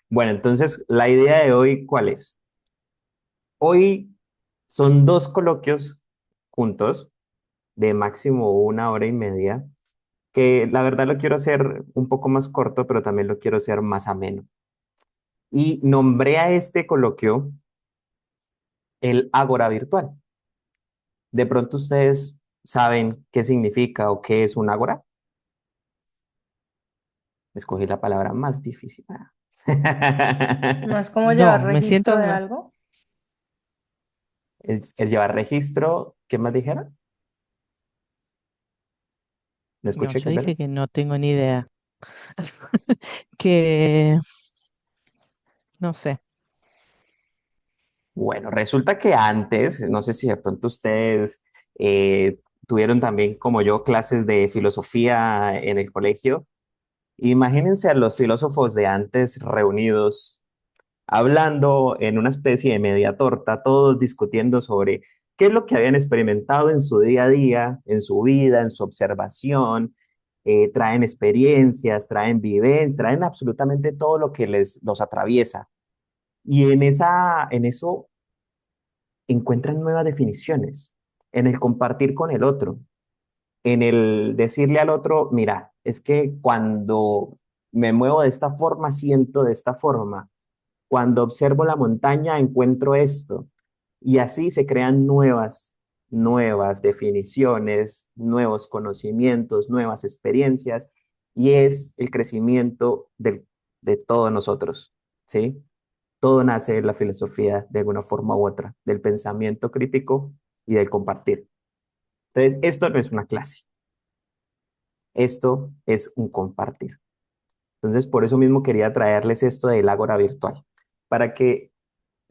Bueno, entonces la idea de hoy, ¿cuál es? Hoy son dos coloquios juntos de máximo 1 hora y media, que la verdad lo quiero hacer un poco más corto, pero también lo quiero hacer más ameno. Y nombré a este coloquio el Ágora Virtual. De pronto ustedes saben qué significa o qué es un ágora. Escogí la palabra más difícil. ¿No es como Es, llevar No, me registro siento, de algo? es llevar registro. ¿Qué más dijeron? ¿No no, escuché yo qué pena? dije que no tengo ni idea. Que, no sé. Bueno, resulta que antes, no sé si de pronto ustedes tuvieron también, como yo, clases de filosofía en el colegio. Imagínense a los filósofos de antes reunidos, hablando en una especie de media torta, todos discutiendo sobre qué es lo que habían experimentado en su día a día, en su vida, en su observación. Traen experiencias, traen vivencias, traen absolutamente todo lo que los atraviesa. Y en eso encuentran nuevas definiciones, en el compartir con el otro, en el decirle al otro, mira, es que cuando me muevo de esta forma, siento de esta forma. Cuando observo la montaña, encuentro esto. Y así se crean nuevas definiciones, nuevos conocimientos, nuevas experiencias, y es el crecimiento de todos nosotros, ¿sí? Todo nace de la filosofía de alguna forma u otra, del pensamiento crítico y del compartir. Entonces, esto no es una clase, esto es un compartir. Entonces, por eso mismo quería traerles esto del Ágora virtual, para que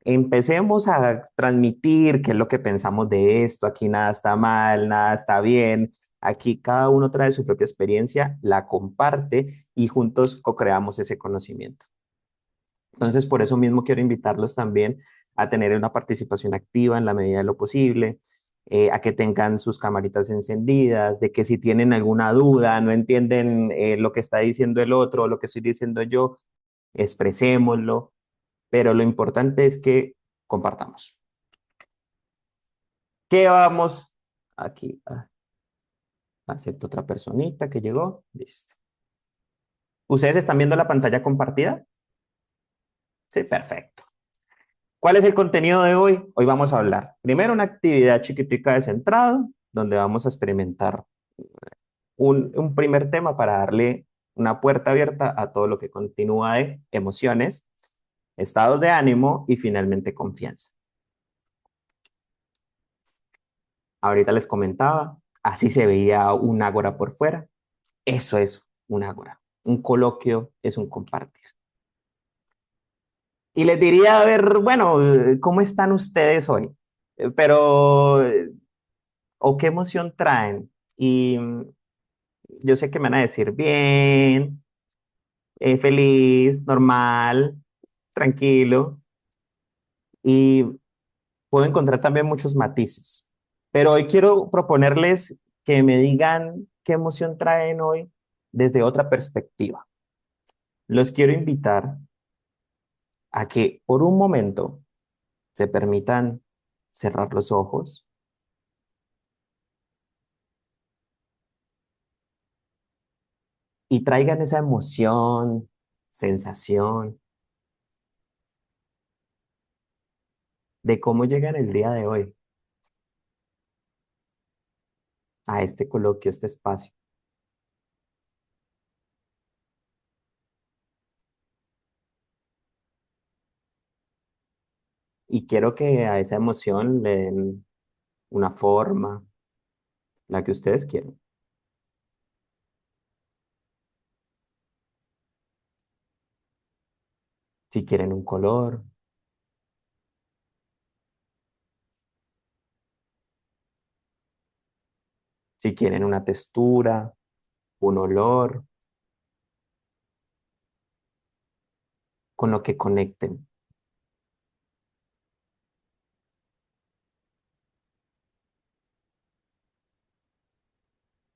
empecemos a transmitir qué es lo que pensamos de esto. Aquí nada está mal, nada está bien. Aquí cada uno trae su propia experiencia, la comparte y juntos co-creamos ese conocimiento. Entonces, por eso mismo quiero invitarlos también a tener una participación activa en la medida de lo posible, a que tengan sus camaritas encendidas, de que si tienen alguna duda, no entienden lo que está diciendo el otro o lo que estoy diciendo yo, expresémoslo, pero lo importante es que compartamos. ¿Qué vamos aquí? Acepto otra personita que llegó. Listo. ¿Ustedes están viendo la pantalla compartida? Sí, perfecto. ¿Cuál es el contenido de hoy? Hoy vamos a hablar primero una actividad chiquitica de centrado, donde vamos a experimentar un primer tema para darle una puerta abierta a todo lo que continúa de emociones, estados de ánimo y finalmente confianza. Ahorita les comentaba, así se veía un ágora por fuera. Eso es un ágora. Un coloquio es un compartir. Y les diría, a ver, bueno, ¿cómo están ustedes hoy? Pero, ¿o qué emoción traen? Y yo sé que me van a decir bien, feliz, normal, tranquilo. Y puedo encontrar también muchos matices. Pero hoy quiero proponerles que me digan qué emoción traen hoy desde otra perspectiva. Los quiero invitar a que por un momento se permitan cerrar los ojos y traigan esa emoción, sensación de cómo llegan el día de hoy a este coloquio, a este espacio. Y quiero que a esa emoción le den una forma, la que ustedes quieran. Si quieren un color, si quieren una textura, un olor, con lo que conecten.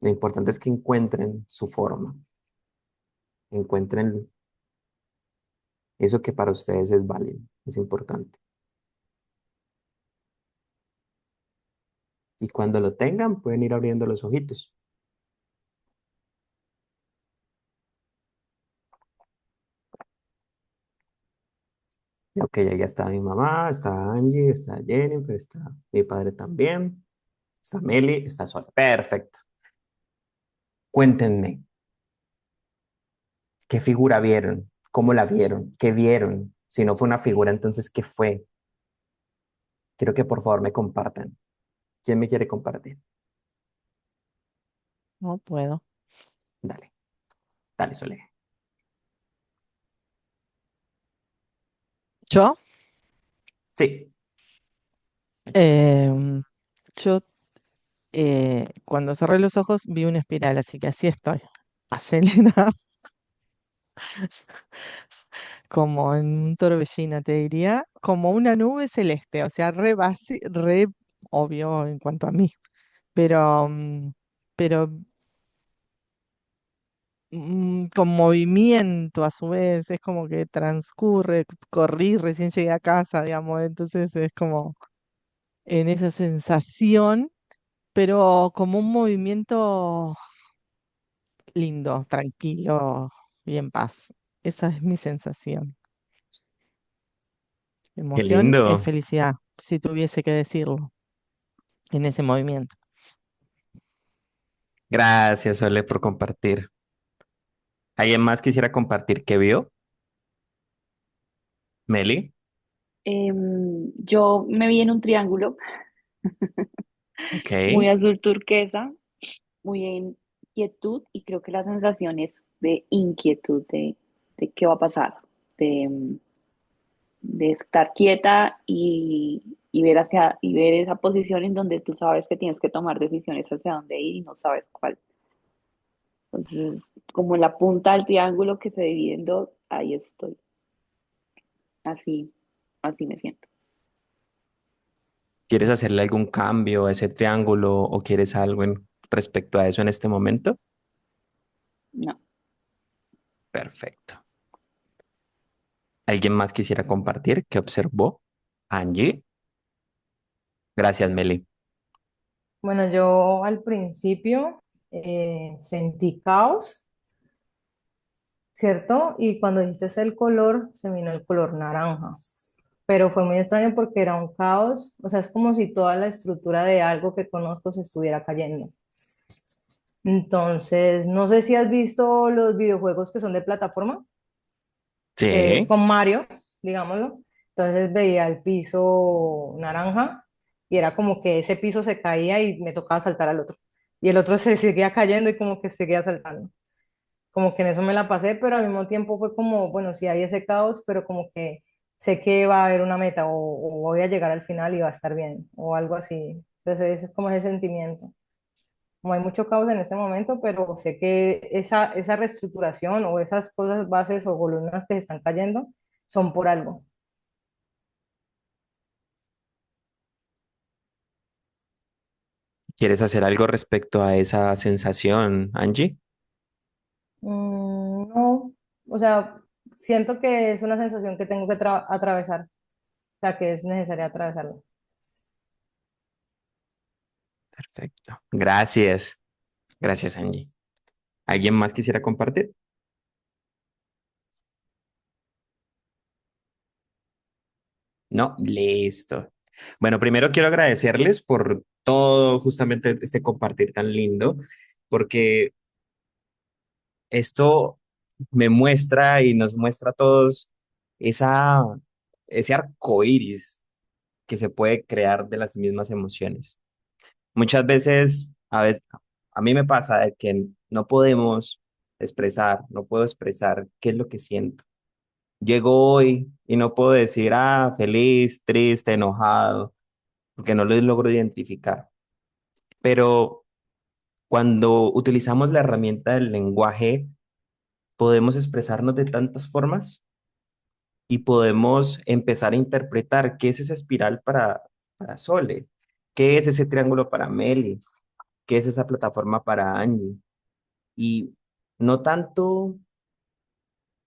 Lo importante es que encuentren su forma, encuentren Eso que para ustedes es válido, es importante. Y cuando lo tengan, pueden ir abriendo los ojitos. Ok, ya está mi mamá, está Angie, está Jennifer, está mi padre también, está Meli, está Sol. Perfecto. Cuéntenme, ¿qué figura vieron? ¿Cómo la vieron? ¿Qué vieron? Si no fue una figura, entonces, ¿qué fue? Quiero que por favor me compartan. ¿Quién me quiere compartir? No puedo. Dale, dale, Sole. Yo, Sí. em, yo cuando cerré los ojos vi una espiral, así que así estoy. Acelerada, como en un torbellino, te diría, como una nube celeste, o sea, re obvio en cuanto a mí, pero, pero con movimiento a su vez, es como que transcurre, corrí, recién llegué a casa, digamos, entonces es como en esa sensación, pero como un movimiento lindo, tranquilo y en paz. Esa es mi sensación. Qué Emoción es lindo. felicidad, si tuviese que decirlo, en ese movimiento. Gracias, Sole, por compartir. ¿Alguien más quisiera compartir qué vio? Meli. Yo me vi en un triángulo Ok. muy azul turquesa, muy en quietud y creo que la sensación es de inquietud, de qué va a pasar, de, de estar quieta y ver y ver esa posición en donde tú sabes que tienes que tomar decisiones hacia dónde ir y no sabes cuál. Entonces, como en la punta del triángulo que se divide en dos, ahí estoy. Así, así me siento. ¿Quieres hacerle algún cambio a ese triángulo o quieres algo en respecto a eso en este momento? No. Perfecto. ¿Alguien más quisiera compartir qué observó? Angie. Gracias, Meli. Bueno, yo al principio sentí caos, ¿cierto? Y cuando dijiste el color, se vino el color naranja. Pero fue muy extraño porque era un caos, o sea, es como si toda la estructura de algo que conozco se estuviera cayendo. Entonces, no sé si has visto los videojuegos que son de plataforma, Sí. con Mario, digámoslo. Entonces veía el piso naranja y era como que ese piso se caía y me tocaba saltar al otro. Y el otro se seguía cayendo y como que seguía saltando. Como que en eso me la pasé, pero al mismo tiempo fue como, bueno, sí hay ese caos, pero como que sé que va a haber una meta o voy a llegar al final y va a estar bien o algo así. Entonces ese es como ese sentimiento. Como hay mucho caos en este momento, pero sé que esa reestructuración o esas cosas, bases o columnas que se están cayendo son por algo. ¿Quieres hacer algo respecto a esa sensación, Angie? No, o sea, siento que es una sensación que tengo que atravesar, o sea, que es necesaria atravesarla. Perfecto. Gracias. Gracias, Angie. ¿Alguien más quisiera compartir? No, listo. Bueno, primero quiero agradecerles por todo justamente este compartir tan lindo, porque esto me muestra y nos muestra a todos esa, ese arco iris que se puede crear de las mismas emociones. Muchas veces, a mí me pasa de que no podemos expresar, no puedo expresar qué es lo que siento. Llego hoy y no puedo decir, feliz, triste, enojado, porque no lo logro identificar. Pero cuando utilizamos la herramienta del lenguaje, podemos expresarnos de tantas formas y podemos empezar a interpretar qué es esa espiral para Sole, qué es ese triángulo para Meli, qué es esa plataforma para Angie. Y no tanto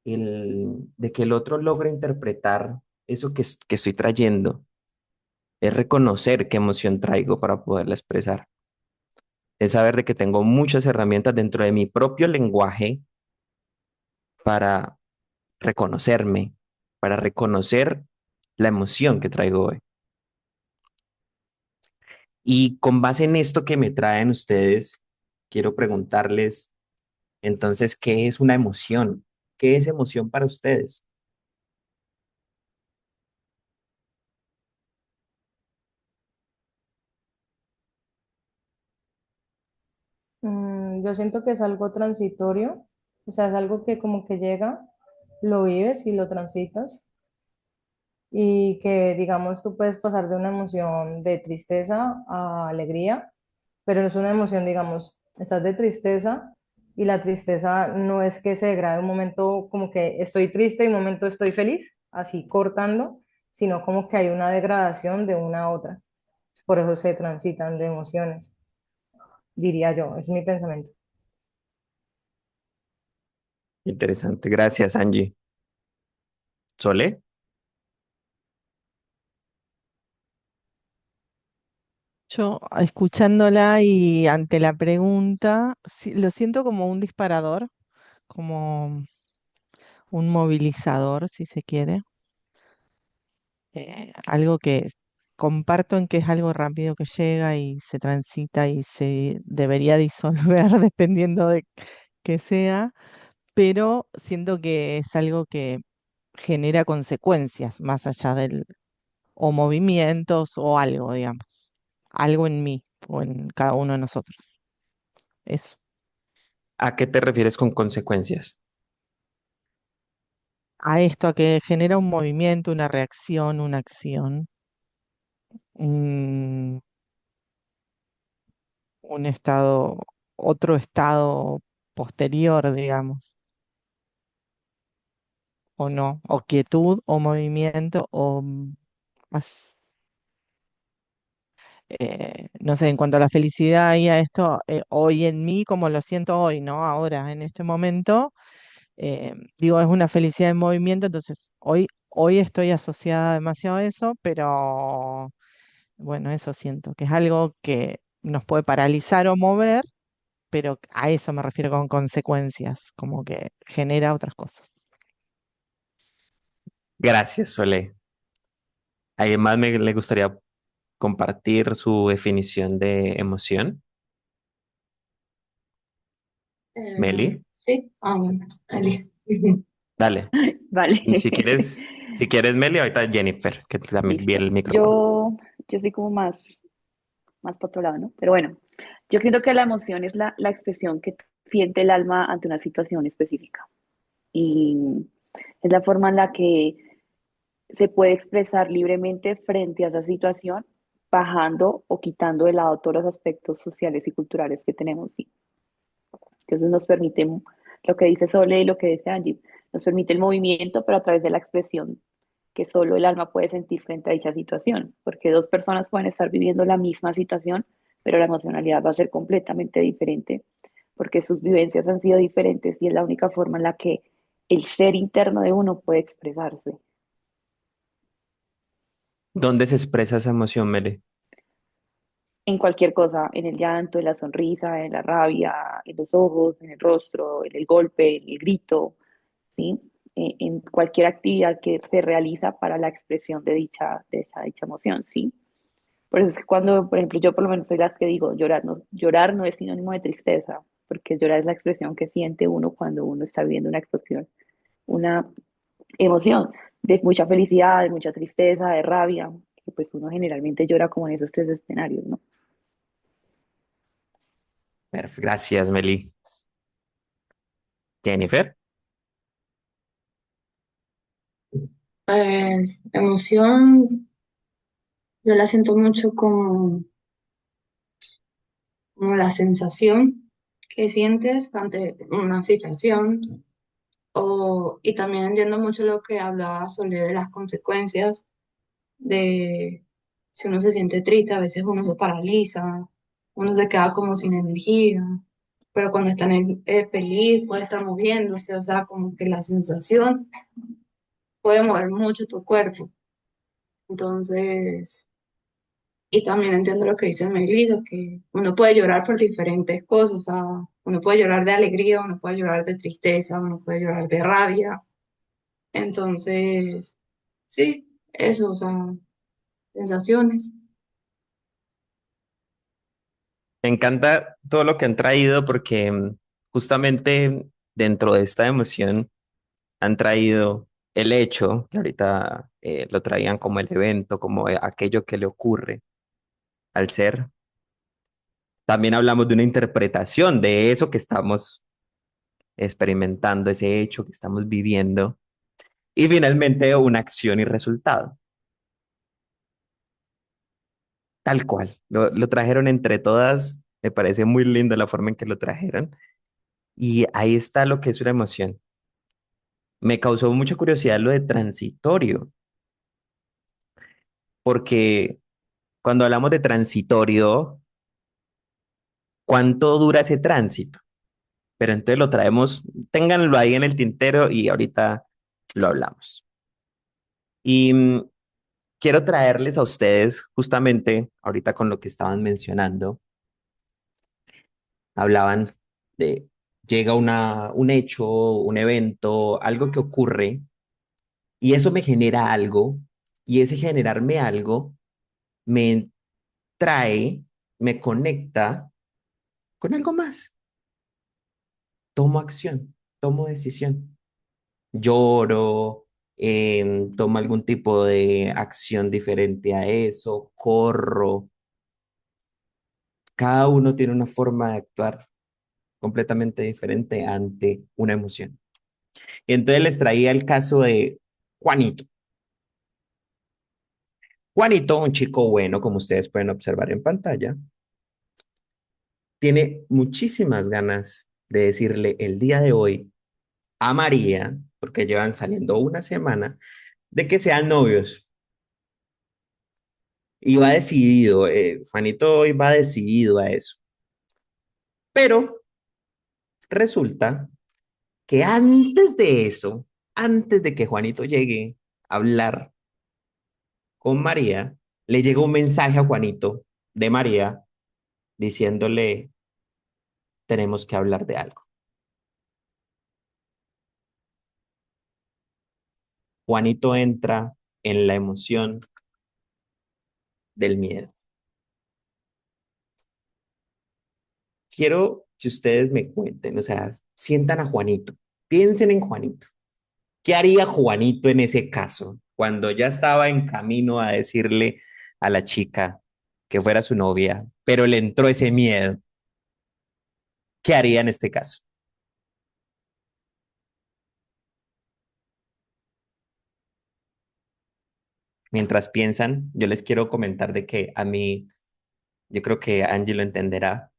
de que el otro logre interpretar eso que estoy trayendo, es reconocer qué emoción traigo para poderla expresar, es saber de que tengo muchas herramientas dentro de mi propio lenguaje para reconocerme, para reconocer la emoción que traigo hoy. Y con base en esto que me traen ustedes, quiero preguntarles, entonces, ¿qué es una emoción? ¿Qué es emoción para ustedes? Yo siento que es algo transitorio, o sea, es algo que como que llega, lo vives y lo transitas y que digamos tú puedes pasar de una emoción de tristeza a alegría, pero no es una emoción, digamos, estás de tristeza y la tristeza no es que se degrade un momento como que estoy triste y un momento estoy feliz, así cortando, sino como que hay una degradación de una a otra. Por eso se transitan de emociones, diría yo, es mi pensamiento. Interesante, gracias, Angie. ¿Sole? Yo escuchándola y ante la pregunta, lo siento como un disparador, como un movilizador, si se quiere. Algo que comparto en que es algo rápido que llega y se transita y se debería disolver dependiendo de que sea, pero siento que es algo que genera consecuencias más allá del, o movimientos o algo, digamos, algo en mí o en cada uno de nosotros. Eso. ¿A qué te refieres con consecuencias? A esto, a que genera un movimiento, una reacción, una acción, un, un estado, otro estado posterior, digamos, o no, o quietud, o movimiento, o más, no sé, en cuanto a la felicidad y a esto, hoy en mí, como lo siento hoy, ¿no? Ahora, en este momento, digo, es una felicidad en movimiento, entonces hoy estoy asociada demasiado a eso, pero bueno, eso siento, que es algo que nos puede paralizar o mover, pero a eso me refiero con consecuencias, como que genera otras cosas. Gracias, Sole. Además, le gustaría compartir su definición de emoción. Meli, Sí, bueno, listo. dale. Vale. Si quieres, Meli, ahorita Jennifer, que también vi Listo. el micrófono. Yo soy como más para otro lado, ¿no? Pero bueno, yo creo que la emoción es la expresión que siente el alma ante una situación específica. Y es la forma en la que se puede expresar libremente frente a esa situación, bajando o quitando de lado todos los aspectos sociales y culturales que tenemos. ¿Sí? Entonces nos permite lo que dice Sole y lo que dice Angie, nos permite el movimiento, pero a través de la expresión que solo el alma puede sentir frente a dicha situación, porque dos personas pueden estar viviendo la misma situación, pero la emocionalidad va a ser completamente diferente, porque sus vivencias han sido diferentes y es la única forma en la que el ser interno de uno puede expresarse. ¿Dónde se expresa esa emoción, Meli? En cualquier cosa, en el llanto, en la sonrisa, en la rabia, en los ojos, en el rostro, en el golpe, en el grito, ¿sí? En cualquier actividad que se realiza para la expresión de dicha emoción, ¿sí? Por eso es que cuando, por ejemplo, yo por lo menos soy las que digo, llorar no es sinónimo de tristeza, porque llorar es la expresión que siente uno cuando uno está viviendo una explosión, una emoción de mucha felicidad, de mucha tristeza, de rabia, que pues uno generalmente llora como en esos tres escenarios, ¿no? Gracias, Meli. Jennifer. Pues emoción, yo la siento mucho como la sensación que sientes ante una situación, y también entiendo mucho lo que hablaba sobre de las consecuencias de si uno se siente triste, a veces uno se paraliza, uno se queda como sin energía. pero cuando están feliz puede estar moviéndose, o sea, como que la sensación puede mover mucho tu cuerpo. Entonces, y también entiendo lo que dice Melissa, que uno puede llorar por diferentes cosas, o sea, uno puede llorar de alegría, uno puede llorar de tristeza, uno puede llorar de rabia. Entonces, sí, eso, o sea, sensaciones. Me encanta todo lo que han traído porque justamente dentro de esta emoción han traído el hecho, que ahorita lo traían como el evento, como aquello que le ocurre al ser. También hablamos de una interpretación de eso que estamos experimentando, ese hecho que estamos viviendo. Y finalmente una acción y resultado. Tal cual. Lo trajeron entre todas. Me parece muy lindo la forma en que lo trajeron. Y ahí está lo que es una emoción. Me causó mucha curiosidad lo de transitorio, porque cuando hablamos de transitorio, ¿cuánto dura ese tránsito? Pero entonces lo traemos, ténganlo ahí en el tintero y ahorita lo hablamos. Y quiero traerles a ustedes, justamente ahorita con lo que estaban mencionando, hablaban de, llega un hecho, un evento, algo que ocurre, y eso me genera algo, y ese generarme algo me trae, me conecta con algo más. Tomo acción, tomo decisión, lloro, tomo algún tipo de acción diferente a eso, corro. Cada uno tiene una forma de actuar completamente diferente ante una emoción. Y entonces les traía el caso de Juanito. Juanito, un chico bueno, como ustedes pueden observar en pantalla, tiene muchísimas ganas de decirle el día de hoy a María, porque llevan saliendo una semana, de que sean novios. Y va decidido, Juanito hoy va decidido a eso. Pero resulta que antes de eso, antes de que Juanito llegue a hablar con María, le llegó un mensaje a Juanito de María diciéndole, tenemos que hablar de algo. Juanito entra en la emoción del miedo. Quiero que ustedes me cuenten, o sea, sientan a Juanito, piensen en Juanito. ¿Qué haría Juanito en ese caso, cuando ya estaba en camino a decirle a la chica que fuera su novia, pero le entró ese miedo? ¿Qué haría en este caso? Mientras piensan, yo les quiero comentar de que a mí, yo creo que Angie lo entenderá,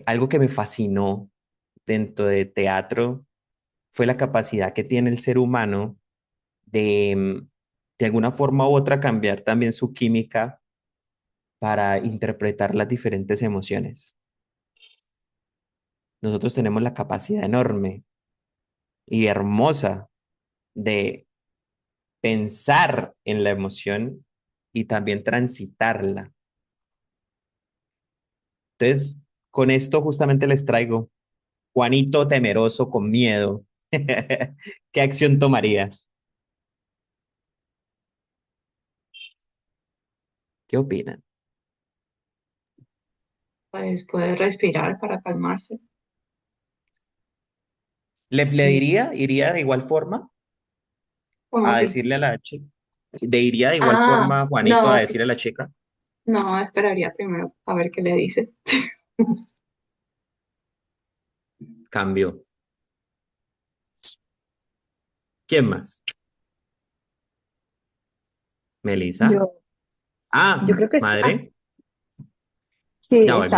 algo que me fascinó dentro de teatro fue la capacidad que tiene el ser humano de, de alguna forma u otra, cambiar también su química para interpretar las diferentes emociones. Nosotros tenemos la capacidad enorme y hermosa de pensar en la emoción y también transitarla. Entonces, con esto justamente les traigo Juanito temeroso con miedo. ¿Qué acción tomaría? ¿Qué opinan? Pues puede respirar para calmarse. ¿Le diría, iría de igual forma ¿Cómo a así? decirle a la chica? ¿De iría de igual Ah, forma Juanito a no, decirle a la chica? no, esperaría primero a ver qué le dice. Cambio. ¿Quién más? ¿Melissa? Yo, yo Ah, creo que sí. madre. Sí, Ya vuelve.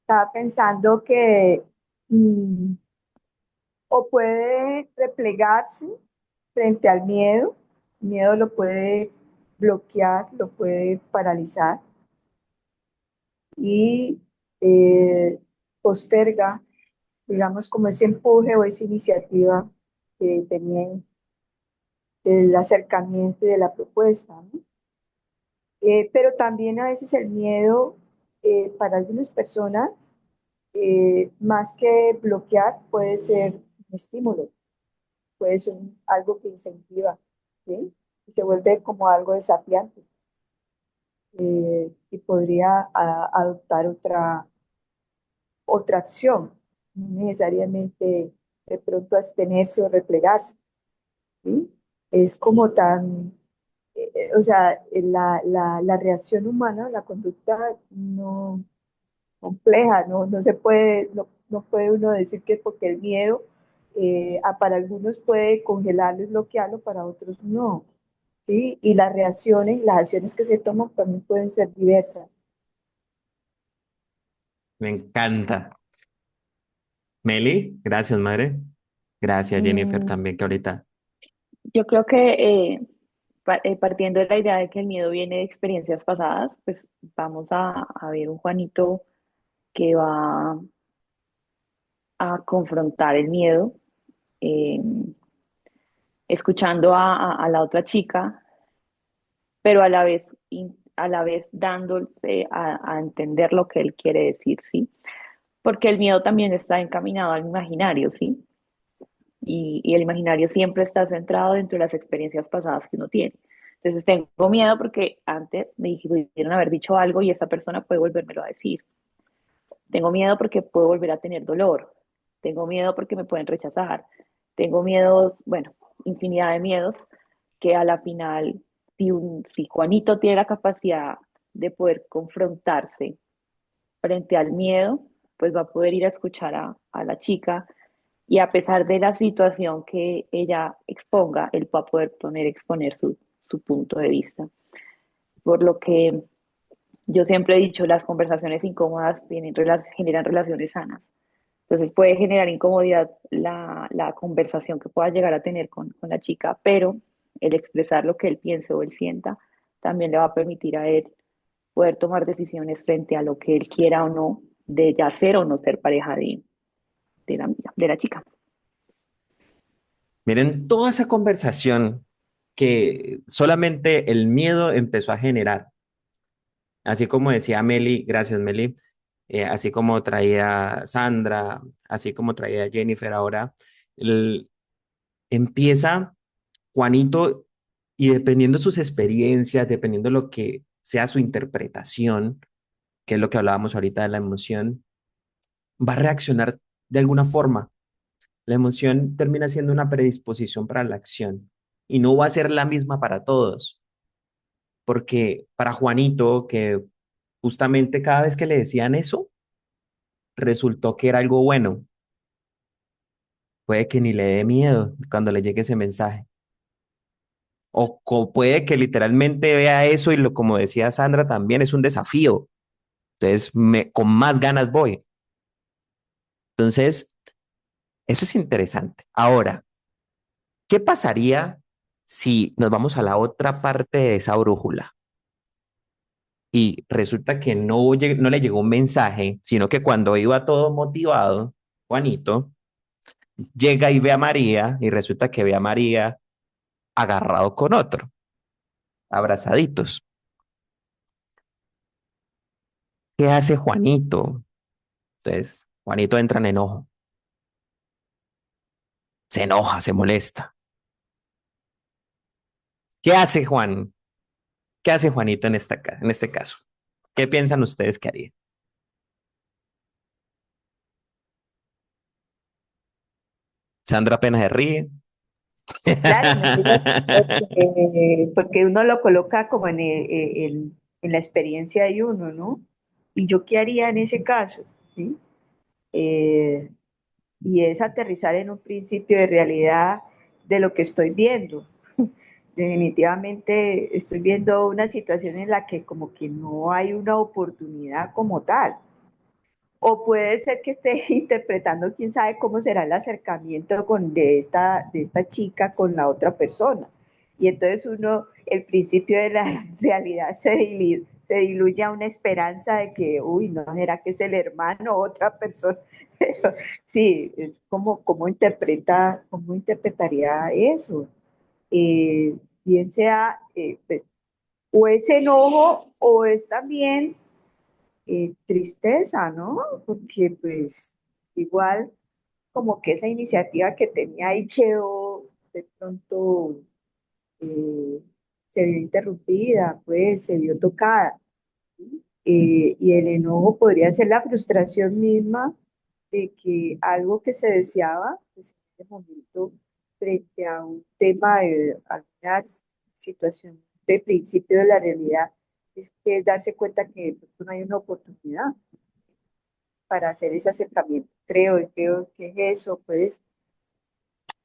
estaba pensando que mm, o puede replegarse frente al miedo, el miedo lo puede bloquear, lo puede paralizar y eh, posterga, digamos, como ese empuje o esa iniciativa que tenía el acercamiento de la propuesta, ¿no? Pero también a veces el miedo para algunas personas, más que bloquear, puede ser un estímulo, puede ser algo que incentiva, ¿sí? Y se vuelve como algo desafiante, y podría adoptar otra acción, no necesariamente de pronto abstenerse o replegarse, ¿sí? Es como tan, o sea, la reacción humana, la conducta no compleja, no se puede, no puede uno decir que porque el miedo para algunos puede congelarlo y bloquearlo, para otros no, ¿sí? Y las reacciones y las acciones que se toman también pueden ser diversas. Me encanta. Meli, gracias, madre. Gracias, Jennifer, Mm, también que ahorita. yo creo que partiendo de la idea de que el miedo viene de experiencias pasadas, pues vamos a ver un Juanito que va a confrontar el miedo, eh, escuchando a la otra chica, pero a la vez dándose a entender lo que él quiere decir, ¿sí? Porque el miedo también está encaminado al imaginario, ¿sí? Y el imaginario siempre está centrado dentro de las experiencias pasadas que uno tiene. Entonces tengo miedo porque antes me pudieron haber dicho algo y esa persona puede volvérmelo a decir. Tengo miedo porque puedo volver a tener dolor. Tengo miedo porque me pueden rechazar. Tengo miedos, bueno, infinidad de miedos que a la final, si Juanito tiene la capacidad de poder confrontarse frente al miedo, pues va a poder ir a escuchar a la chica y a pesar de la situación que ella exponga, él va a poder exponer su punto de vista. Por lo que yo siempre he dicho, las conversaciones incómodas generan relaciones sanas. Entonces puede generar incomodidad la conversación que pueda llegar a tener con la chica, pero el expresar lo que él piense o él sienta también le va a permitir a él poder tomar decisiones frente a lo que él quiera o no, de ya ser o no ser pareja de la chica. Miren toda esa conversación que solamente el miedo empezó a generar. Así como decía Meli, gracias Meli, así como traía Sandra, así como traía Jennifer ahora, el- empieza Juanito y dependiendo de sus experiencias, dependiendo de lo que sea su interpretación, que es lo que hablábamos ahorita de la emoción, va a reaccionar de alguna forma. La emoción termina siendo una predisposición para la acción y no va a ser la misma para todos, porque para Juanito, que justamente cada vez que le decían eso, resultó que era algo bueno, puede que ni le dé miedo cuando le llegue ese mensaje. Puede que literalmente vea eso y como decía Sandra, también es un desafío. Entonces, con más ganas voy. Entonces, eso es interesante. Ahora, ¿qué pasaría si nos vamos a la otra parte de esa brújula? Y resulta que no le llegó un mensaje, sino que cuando iba todo motivado, Juanito llega y ve a María y resulta que ve a María agarrado con otro, abrazaditos. ¿Qué hace Juanito? Entonces, Juanito entra en enojo, se enoja, se molesta. ¿Qué hace Juan? ¿Qué hace Juanito en este caso? ¿Qué piensan ustedes que haría? Sandra apenas se ríe. Claro, me digo, porque uno lo coloca como en la experiencia de uno, ¿no? ¿Y yo qué haría en ese caso? ¿Sí? Eh, y es aterrizar en un principio de realidad de lo que estoy viendo. Definitivamente estoy viendo una situación en la que como que no hay una oportunidad como tal. O puede ser que esté interpretando, quién sabe cómo será el acercamiento de esta chica con la otra persona. Y entonces uno, el principio de la realidad se diluye a una esperanza de que, uy, no, ¿será que es el hermano o otra persona? Pero sí, es como, cómo interpretaría eso. Bien sea, pues, o es enojo o es también tristeza, ¿no? Porque pues igual como que esa iniciativa que tenía ahí quedó de pronto, eh, se vio interrumpida, pues se vio tocada. Y el enojo podría ser la frustración misma de que algo que se deseaba, pues en ese momento, frente a un tema de alguna situación de principio de la realidad, es que es darse cuenta que de pronto no hay una oportunidad para hacer ese acercamiento. Creo que es eso, pues,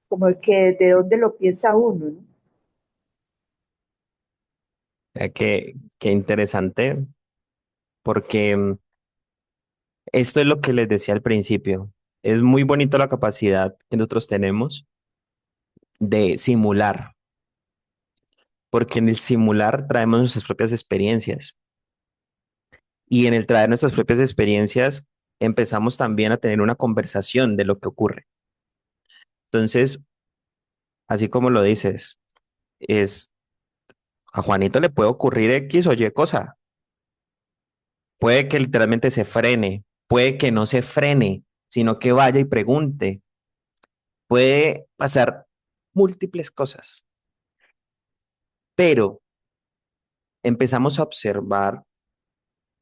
como que de dónde lo piensa uno, ¿no? Qué interesante, porque esto es lo que les decía al principio. Es muy bonito la capacidad que nosotros tenemos de simular, porque en el simular traemos nuestras propias experiencias y en el traer nuestras propias experiencias empezamos también a tener una conversación de lo que ocurre. Entonces, así como lo dices, es a Juanito le puede ocurrir X o Y cosa. Puede que literalmente se frene, puede que no se frene, sino que vaya y pregunte. Puede pasar múltiples cosas, pero empezamos a observar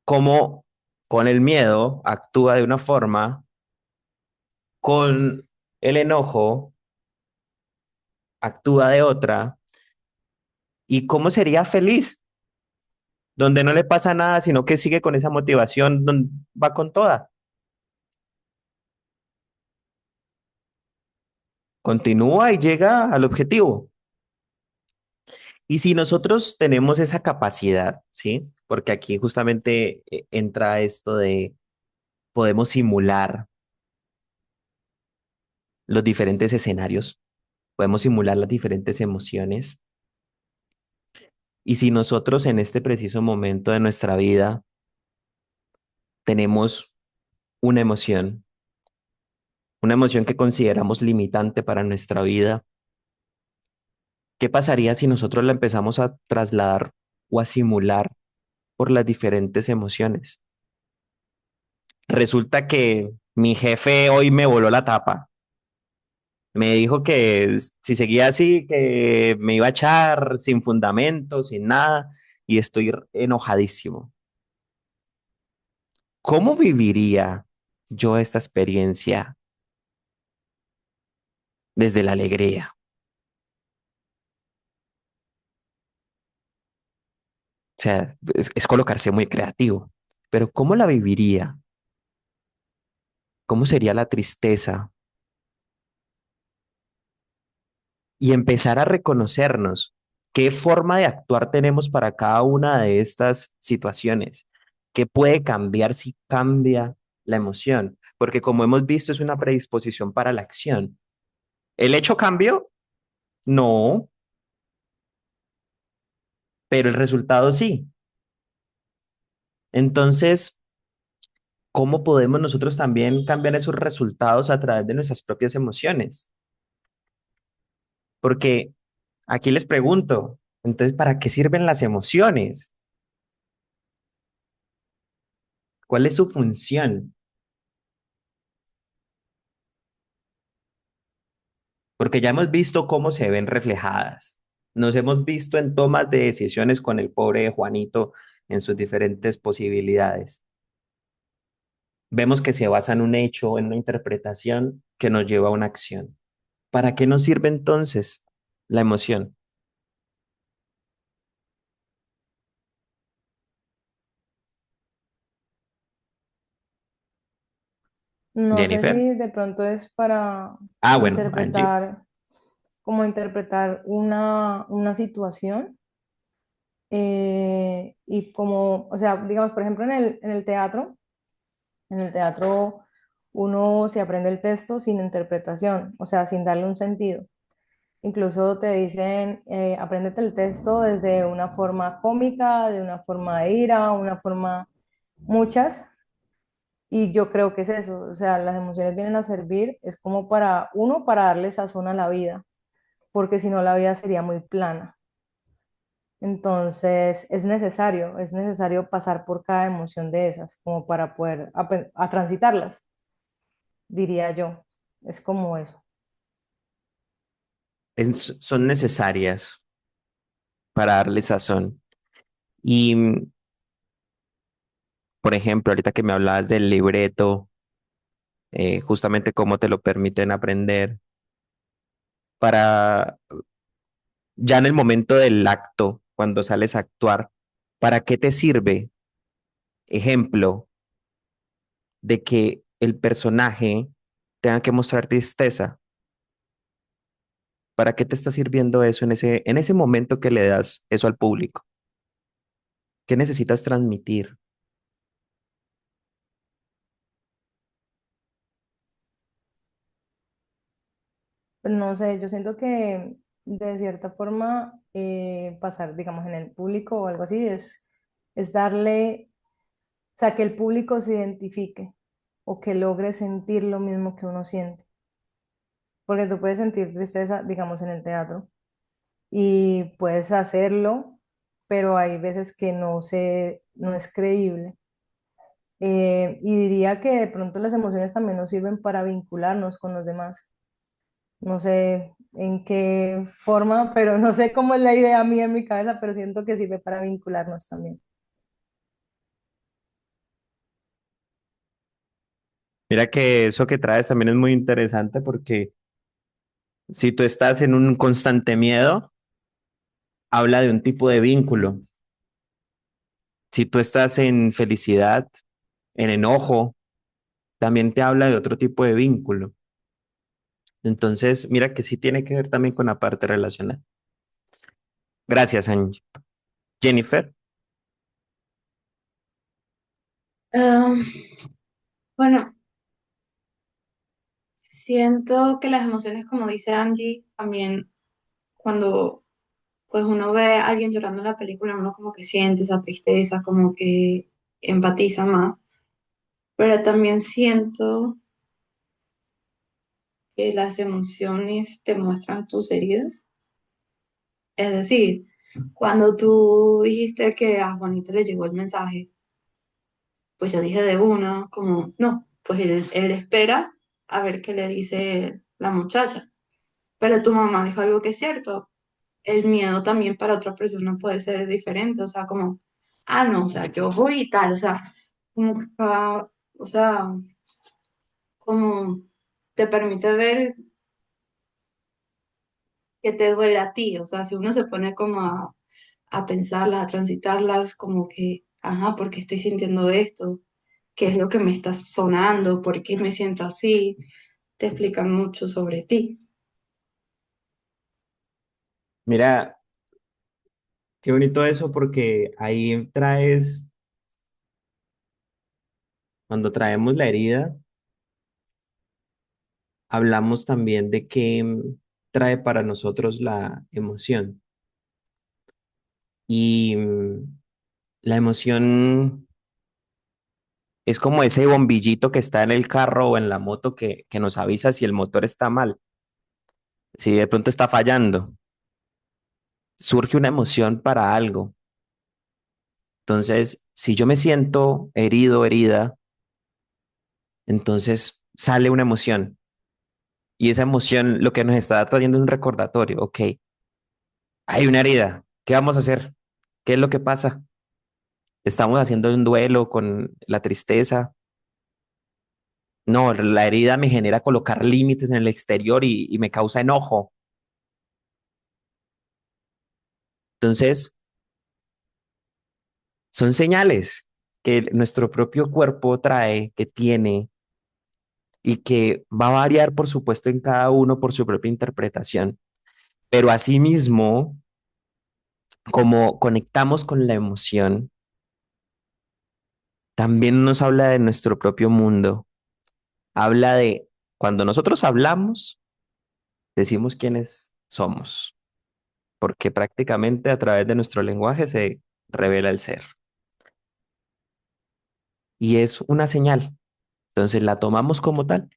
cómo con el miedo actúa de una forma, con el enojo actúa de otra, y cómo sería feliz, donde no le pasa nada, sino que sigue con esa motivación, donde va con toda. Continúa y llega al objetivo. Y si nosotros tenemos esa capacidad, ¿sí? Porque aquí justamente entra esto de podemos simular los diferentes escenarios, podemos simular las diferentes emociones. Y si nosotros en este preciso momento de nuestra vida tenemos una emoción que consideramos limitante para nuestra vida, ¿qué pasaría si nosotros la empezamos a trasladar o a simular por las diferentes emociones? Resulta que mi jefe hoy me voló la tapa. Me dijo que si seguía así, que me iba a echar sin fundamento, sin nada, y estoy enojadísimo. ¿Cómo viviría yo esta experiencia desde la alegría? O sea, es colocarse muy creativo, pero ¿cómo la viviría? ¿Cómo sería la tristeza? Y empezar a reconocernos qué forma de actuar tenemos para cada una de estas situaciones, qué puede cambiar si cambia la emoción, porque como hemos visto es una predisposición para la acción. ¿El hecho cambió? No, pero el resultado sí. Entonces, ¿cómo podemos nosotros también cambiar esos resultados a través de nuestras propias emociones? Porque aquí les pregunto, entonces, ¿para qué sirven las emociones? ¿Cuál es su función? Porque ya hemos visto cómo se ven reflejadas. Nos hemos visto en tomas de decisiones con el pobre Juanito en sus diferentes posibilidades. Vemos que se basa en un hecho, en una interpretación que nos lleva a una acción. ¿Para qué nos sirve entonces la emoción? No sé Jennifer. si de pronto es para Ah, bueno, Angie. interpretar, como interpretar una situación, y como, o sea, digamos, por ejemplo, en el teatro uno se aprende el texto sin interpretación, o sea, sin darle un sentido. Incluso te dicen, apréndete el texto desde una forma cómica, de una forma de ira, una forma, muchas. Y yo creo que es eso, o sea, las emociones vienen a servir, es como para uno, para darle sazón a la vida, porque si no la vida sería muy plana. Entonces es necesario pasar por cada emoción de esas, como para poder a transitarlas, diría yo. Es como eso. Son necesarias para darle sazón. Y, por ejemplo, ahorita que me hablabas del libreto, justamente cómo te lo permiten aprender, para ya en el momento del acto, cuando sales a actuar, ¿para qué te sirve? Ejemplo, de que el personaje tenga que mostrar tristeza. ¿Para qué te está sirviendo eso en ese momento que le das eso al público? ¿Qué necesitas transmitir? Pues no sé, yo siento que de cierta forma pasar, digamos, en el público o algo así es darle, o sea, que el público se identifique o que logre sentir lo mismo que uno siente. Porque tú puedes sentir tristeza, digamos, en el teatro y puedes hacerlo, pero hay veces que no es creíble. Y diría que de pronto las emociones también nos sirven para vincularnos con los demás. No sé en qué forma, pero no sé cómo es la idea mía en mi cabeza, pero siento que sirve para vincularnos también. Mira que eso que traes también es muy interesante porque si tú estás en un constante miedo, habla de un tipo de vínculo. Si tú estás en felicidad, en enojo, también te habla de otro tipo de vínculo. Entonces, mira que sí tiene que ver también con la parte relacional. Gracias, Angie. Jennifer, Ah, bueno, siento que las emociones, como dice Angie, también cuando pues uno ve a alguien llorando en la película, uno como que siente esa tristeza, como que empatiza más, pero también siento que las emociones te muestran tus heridas. Es decir, cuando tú dijiste que a Juanito le llegó el mensaje, pues yo dije de una, como, no, pues él espera a ver qué le dice la muchacha. Pero tu mamá dijo algo que es cierto. El miedo también para otra persona puede ser diferente, o sea, como, ah, no, o sea, yo voy y tal, o sea, como que o sea, como te permite ver que te duele a ti, o sea, si uno se pone como a pensarlas, a transitarlas, como que, ajá, ¿por qué estoy sintiendo esto? ¿Qué es lo que me está sonando? ¿Por qué me siento así? Te explican mucho sobre ti. mira, qué bonito eso porque ahí traes, cuando traemos la herida, hablamos también de qué trae para nosotros la emoción. Y la emoción es como ese bombillito que está en el carro o en la moto que nos avisa si el motor está mal, si de pronto está fallando. Surge una emoción para algo. Entonces, si yo me siento herido, herida, entonces sale una emoción. Y esa emoción lo que nos está trayendo es un recordatorio. Ok, hay una herida. ¿Qué vamos a hacer? ¿Qué es lo que pasa? Estamos haciendo un duelo con la tristeza. No, la herida me genera colocar límites en el exterior y me causa enojo. Entonces, son señales que nuestro propio cuerpo trae, que tiene y que va a variar, por supuesto, en cada uno por su propia interpretación. Pero asimismo, como conectamos con la emoción, también nos habla de nuestro propio mundo. Habla de cuando nosotros hablamos, decimos quién es. somos, porque prácticamente a través de nuestro lenguaje se revela el ser. Y es una señal, entonces la tomamos como tal.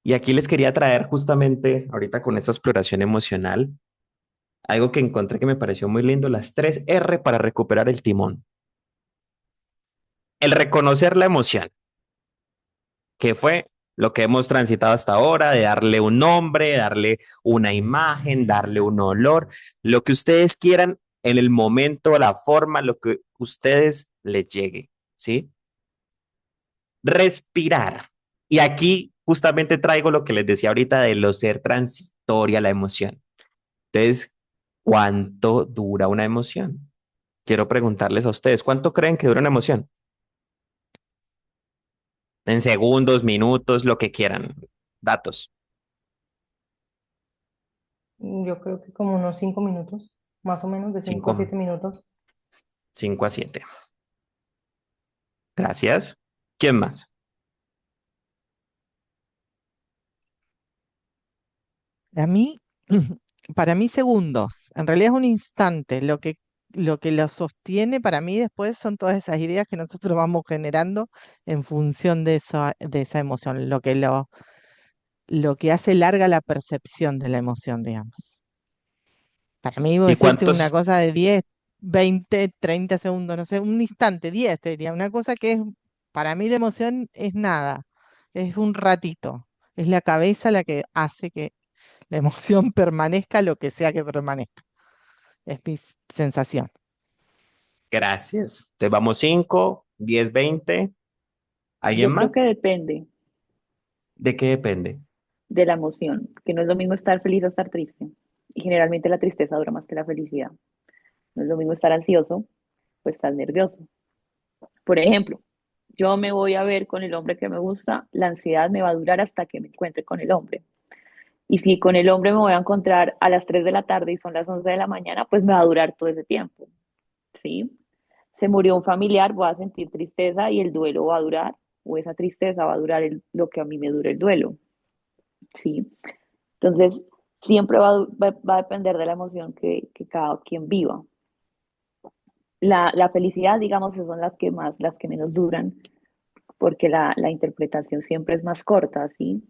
Y aquí les quería traer justamente, ahorita con esta exploración emocional, algo que encontré que me pareció muy lindo, las 3 R para recuperar el timón. El reconocer la emoción, que fue lo que hemos transitado hasta ahora, de darle un nombre, darle una imagen, darle un olor, lo que ustedes quieran en el momento, la forma, lo que ustedes les llegue, ¿sí? Respirar. Y aquí justamente traigo lo que les decía ahorita de lo ser transitoria la emoción. Entonces, ¿cuánto dura una emoción? Quiero preguntarles a ustedes, ¿cuánto creen que dura una emoción? En segundos, minutos, lo que quieran. Datos. Yo creo que como unos 5 minutos, más o menos de 5 a 7 5, minutos. 5 a 7. Gracias. ¿Quién más? A mí, para mí segundos, en realidad es un instante, lo que lo sostiene para mí después son todas esas ideas que nosotros vamos generando en función de esa emoción, lo que hace larga la percepción de la emoción, digamos. Para mí, voy a ¿Y decirte una cuántos? cosa de 10, 20, 30 segundos, no sé, un instante, 10 te diría, una cosa que para mí la emoción es nada, es un ratito, es la cabeza la que hace que la emoción permanezca lo que sea que permanezca. Es mi sensación. Gracias. Te vamos 5, 10, 20. ¿Alguien Yo creo que más? depende ¿De qué depende? de la emoción, que no es lo mismo estar feliz a estar triste. Y generalmente la tristeza dura más que la felicidad. No es lo mismo estar ansioso o estar nervioso. Por ejemplo, yo me voy a ver con el hombre que me gusta, la ansiedad me va a durar hasta que me encuentre con el hombre. Y si con el hombre me voy a encontrar a las 3 de la tarde y son las 11 de la mañana, pues me va a durar todo ese tiempo, ¿sí? Se murió un familiar, voy a sentir tristeza y el duelo va a durar, o esa tristeza va a durar lo que a mí me dure el duelo, ¿sí? Entonces, siempre va a depender de la emoción que cada quien viva. La felicidad, digamos, son las que más, las que menos duran, porque la interpretación siempre es más corta, ¿sí?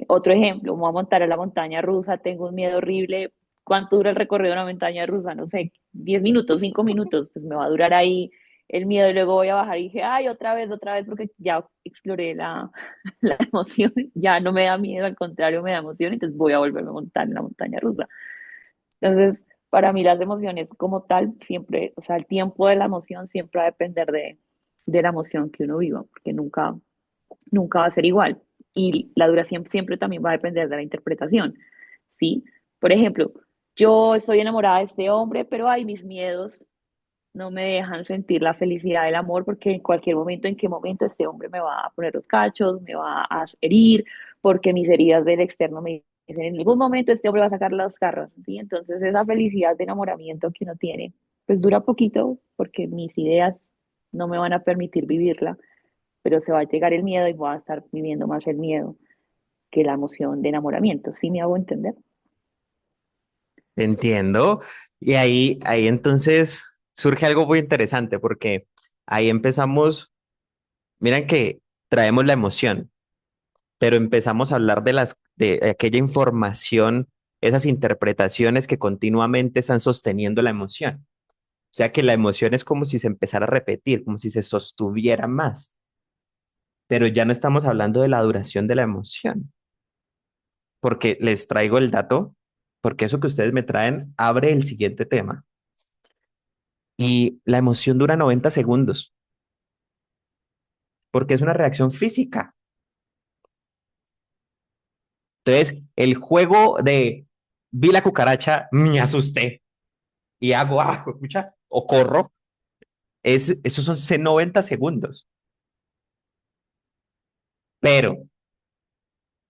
Otro ejemplo, me voy a montar a la montaña rusa, tengo un miedo horrible. ¿Cuánto dura el recorrido de una montaña rusa? No sé, 10 minutos, 5 minutos, pues me va a durar ahí el miedo y luego voy a bajar y dije, ay, otra vez, porque ya exploré la emoción, ya no me da miedo, al contrario, me da emoción, entonces voy a volverme a montar en la montaña rusa. Entonces, para mí las emociones como tal, siempre, o sea, el tiempo de la emoción siempre va a depender de la emoción que uno viva, porque nunca va a ser igual. Y la duración siempre también va a depender de la interpretación, ¿sí? Por ejemplo, yo estoy enamorada de este hombre, pero hay mis miedos no me dejan sentir la felicidad del amor porque en cualquier momento, en qué momento este hombre me va a poner los cachos, me va a herir, porque mis heridas del externo me dicen en ningún momento este hombre va a sacar los carros, ¿sí? Entonces esa felicidad de enamoramiento que uno tiene, pues dura poquito porque mis ideas no me van a permitir vivirla, pero se va a llegar el miedo y voy a estar viviendo más el miedo que la emoción de enamoramiento, ¿sí me hago entender? Entiendo. Y ahí entonces surge algo muy interesante porque ahí empezamos, miren que traemos la emoción, pero empezamos a hablar de aquella información, esas interpretaciones que continuamente están sosteniendo la emoción. O sea que la emoción es como si se empezara a repetir, como si se sostuviera más, pero ya no estamos hablando de la duración de la emoción, porque les traigo el dato, porque eso que ustedes me traen abre el siguiente tema. Y la emoción dura 90 segundos, porque es una reacción física. Entonces, el juego de vi la cucaracha, me asusté y hago, escucha, o corro, esos son 90 segundos. Pero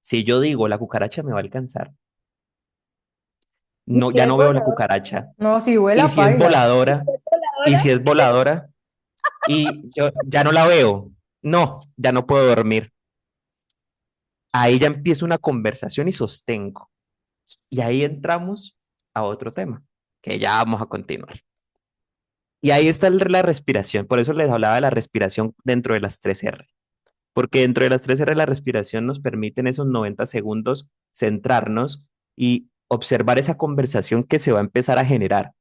si yo digo la cucaracha me va a alcanzar, Y no, si ya es no veo la volador, cucaracha. No, si Y vuela, si es paila. y si voladora, es y voladora, si es voladora, y yo ya no la veo, no, ya no puedo dormir. ahí ya empiezo una conversación y sostengo. Y ahí entramos a otro tema, que ya vamos a continuar. Y ahí está la respiración. Por eso les hablaba de la respiración dentro de las 3R. Porque dentro de las 3R la respiración nos permite en esos 90 segundos centrarnos y observar esa conversación que se va a empezar a generar.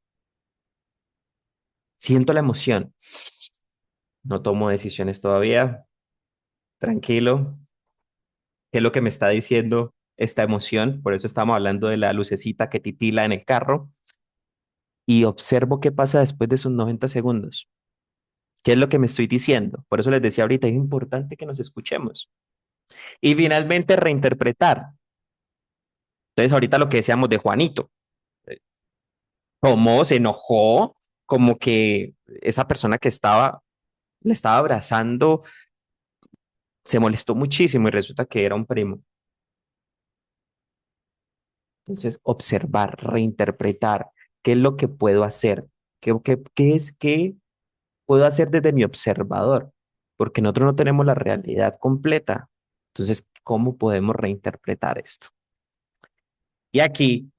Siento la emoción. No tomo decisiones todavía. Tranquilo. ¿Qué es lo que me está diciendo esta emoción? Por eso estamos hablando de la lucecita que titila en el carro. Y observo qué pasa después de esos 90 segundos. ¿Qué es lo que me estoy diciendo? Por eso les decía ahorita, es importante que nos escuchemos. Y finalmente reinterpretar. Entonces ahorita lo que decíamos de Juanito, cómo se enojó, como que esa persona que le estaba abrazando, se molestó muchísimo y resulta que era un primo. Entonces, observar, reinterpretar, qué es lo que puedo hacer, qué puedo hacer desde mi observador, porque nosotros no tenemos la realidad completa. Entonces, ¿cómo podemos reinterpretar esto? Y aquí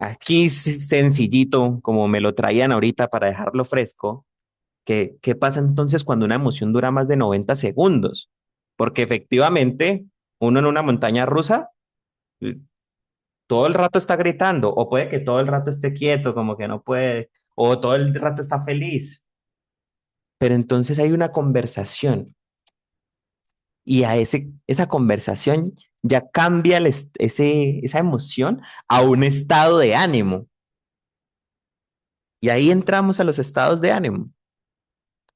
sencillito, como me lo traían ahorita para dejarlo fresco, ¿qué pasa entonces cuando una emoción dura más de 90 segundos? Porque efectivamente, uno en una montaña rusa todo el rato está gritando, o puede que todo el rato esté quieto, como que no puede, o todo el rato está feliz, pero entonces hay una conversación y esa conversación ya cambia esa emoción a un estado de ánimo. Y ahí entramos a los estados de ánimo,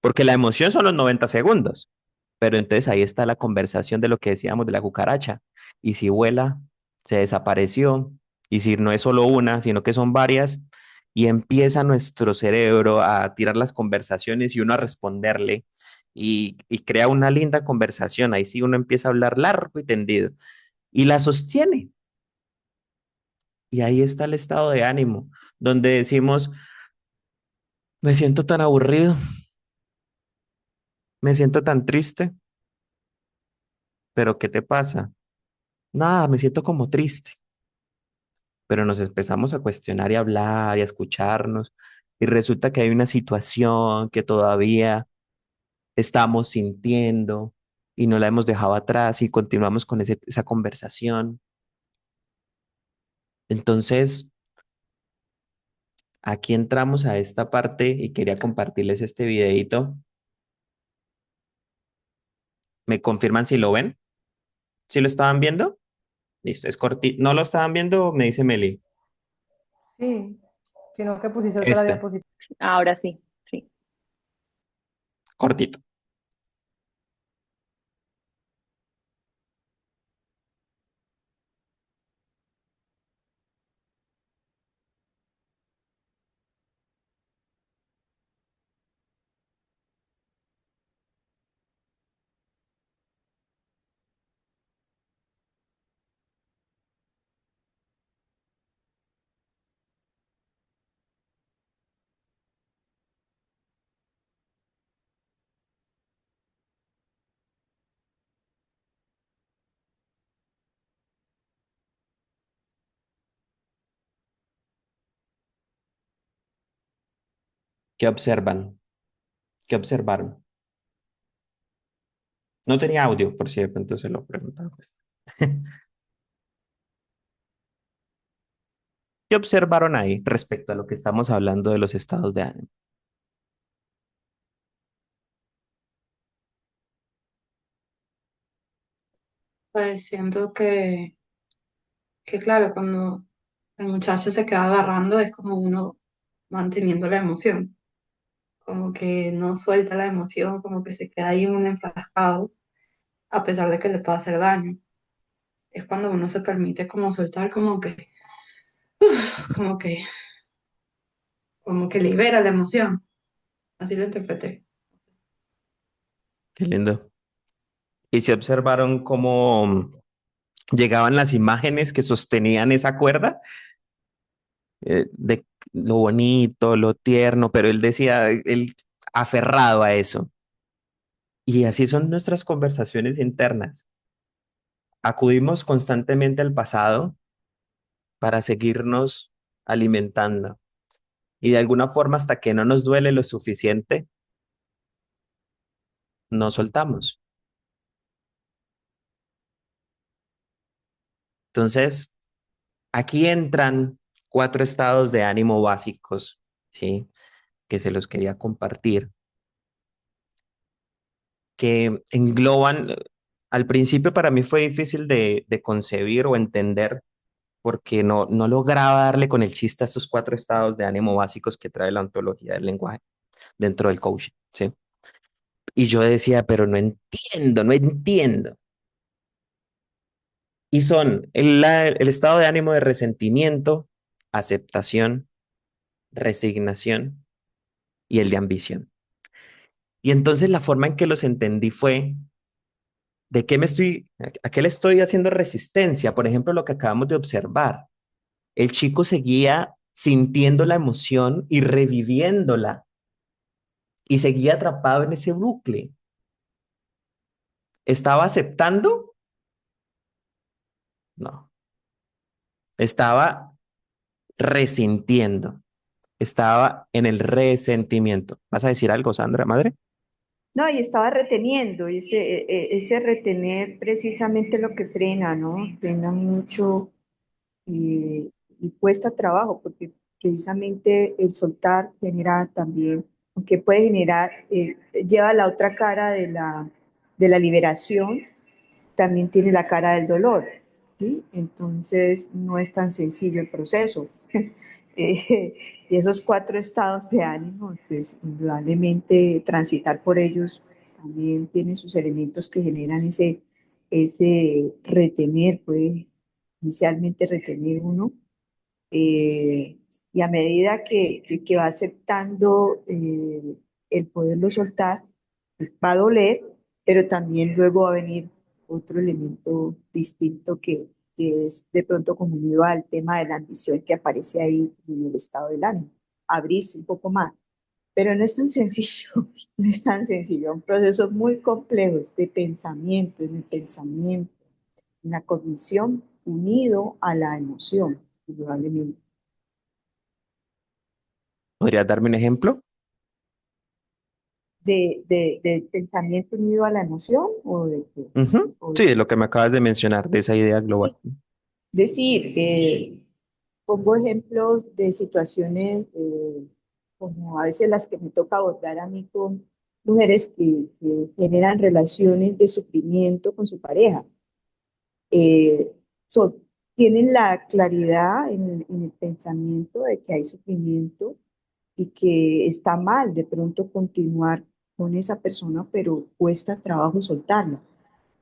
porque la emoción son los 90 segundos, pero entonces ahí está la conversación de lo que decíamos de la cucaracha. Y si vuela, se desapareció, y si no es solo una, sino que son varias, y empieza nuestro cerebro a tirar las conversaciones y uno a responderle, y crea una linda conversación. Ahí sí uno empieza a hablar largo y tendido, y la sostiene. Y ahí está el estado de ánimo, donde decimos, me siento tan aburrido, me siento tan triste, pero ¿qué te pasa? Nada, me siento como triste, pero nos empezamos a cuestionar y a hablar y a escucharnos y resulta que hay una situación que todavía estamos sintiendo y no la hemos dejado atrás y continuamos con esa conversación. Entonces, aquí entramos a esta parte y quería compartirles este videito. ¿Me confirman si lo ven? ¿Si lo estaban viendo? Listo, es cortito. ¿No lo estaban viendo? Me dice Meli. Sí, sino que pusiste otra Este, diapositiva. Ahora sí, sí. cortito. ¿Qué observan? ¿Qué observaron? No tenía audio, por cierto, entonces lo preguntaba. Pues. ¿Qué observaron ahí respecto a lo que estamos hablando de los estados de ánimo? Pues siento que claro, cuando el muchacho se queda agarrando es como uno manteniendo la emoción, como que no suelta la emoción, como que se queda ahí un enfrascado, a pesar de que le puede hacer daño. Es cuando uno se permite como soltar, como que, como que libera la emoción. Así lo interpreté. Qué lindo. ¿Y si observaron cómo llegaban las imágenes que sostenían esa cuerda? De lo bonito, lo tierno, pero él decía, él aferrado a eso. Y así son nuestras conversaciones internas. acudimos constantemente al pasado para seguirnos alimentando. Y de alguna forma, hasta que no nos duele lo suficiente, no soltamos. Entonces, aquí entran cuatro estados de ánimo básicos, ¿sí? Que se los quería compartir, que engloban, al principio para mí fue difícil de concebir o entender, porque no lograba darle con el chiste a estos cuatro estados de ánimo básicos que trae la ontología del lenguaje dentro del coaching, ¿sí? Y yo decía, pero no entiendo. Y son el estado de ánimo de resentimiento, aceptación, resignación y el de ambición. Y entonces la forma en que los entendí fue de qué a qué le estoy haciendo resistencia. Por ejemplo, lo que acabamos de observar. El chico seguía sintiendo la emoción y reviviéndola y seguía atrapado en ese bucle. ¿Estaba aceptando? No. Estaba resintiendo. Estaba en el resentimiento. ¿Vas a decir algo, Sandra, madre? No, y estaba reteniendo, y ese retener precisamente lo que frena, ¿no? Frena mucho y cuesta trabajo, porque precisamente el soltar genera también, aunque puede generar, lleva la otra cara de la liberación, también tiene la cara del dolor, ¿sí? Entonces no es tan sencillo el proceso. Y esos cuatro estados de ánimo, pues indudablemente transitar por ellos también tiene sus elementos que generan ese retener, puede inicialmente retener uno, y a medida que va aceptando el poderlo soltar, pues va a doler, pero también luego va a venir otro elemento distinto que es de pronto como unido al tema de la ambición que aparece ahí en el estado del ánimo, abrirse un poco más. Pero no es tan sencillo, no es tan sencillo, un proceso muy complejo es de pensamiento, en el pensamiento, en la cognición unido a la emoción, probablemente. ¿Podrías darme un ejemplo? Del pensamiento unido a la emoción o de qué. Ujú. O Sí, lo que me acabas de mencionar, de esa idea global. decir, pongo ejemplos de situaciones como a veces las que me toca abordar a mí con mujeres que generan relaciones de sufrimiento con su pareja. Eh, son, tienen la claridad en el pensamiento de que hay sufrimiento y que está mal de pronto continuar con esa persona, pero cuesta trabajo soltarla,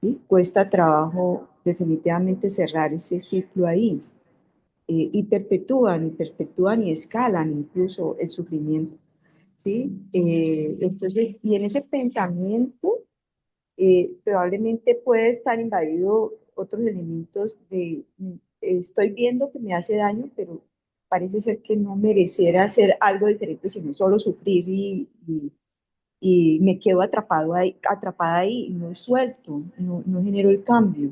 ¿sí? Cuesta trabajo definitivamente cerrar ese ciclo ahí. Y perpetúan y escalan incluso el sufrimiento, ¿sí? Entonces, y en ese pensamiento probablemente puede estar invadido otros elementos de, estoy viendo que me hace daño, pero parece ser que no mereciera hacer algo diferente, sino solo sufrir y me quedo atrapada ahí y no suelto, no genero el cambio.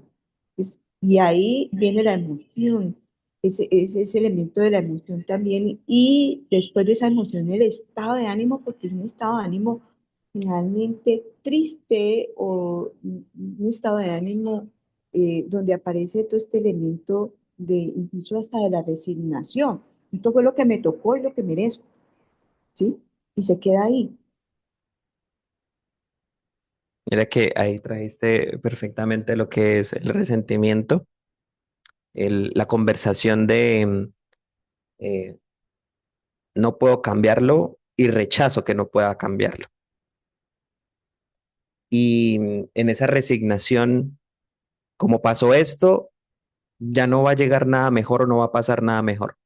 Y ahí viene la emoción, ese elemento de la emoción también. Y después de esa emoción, el estado de ánimo, porque es un estado de ánimo finalmente triste o un estado de ánimo donde aparece todo este elemento de incluso hasta de la resignación. Esto fue lo que me tocó y lo que merezco, ¿sí? Y se queda ahí. Mira que ahí trajiste perfectamente lo que es el resentimiento, la conversación de eh, no puedo cambiarlo y rechazo que no pueda cambiarlo. Y en esa resignación, como pasó esto, ya no va a llegar nada mejor o no va a pasar nada mejor.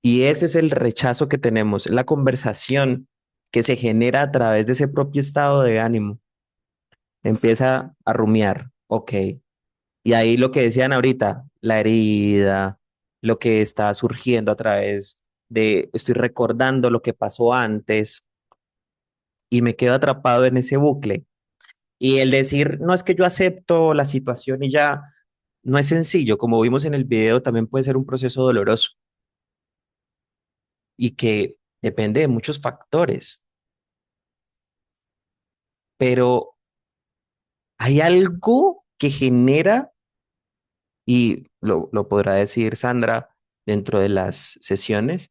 Y ese es el rechazo que tenemos, la conversación que se genera a través de ese propio estado de ánimo. Empieza a rumiar, ok. Y ahí lo que decían ahorita, la herida, lo que está surgiendo a través de, estoy recordando lo que pasó antes y me quedo atrapado en ese bucle. Y el decir, no es que yo acepto la situación y ya, no es sencillo. Como vimos en el video, también puede ser un proceso doloroso y que depende de muchos factores. Pero hay algo que genera, y lo podrá decir Sandra dentro de las sesiones,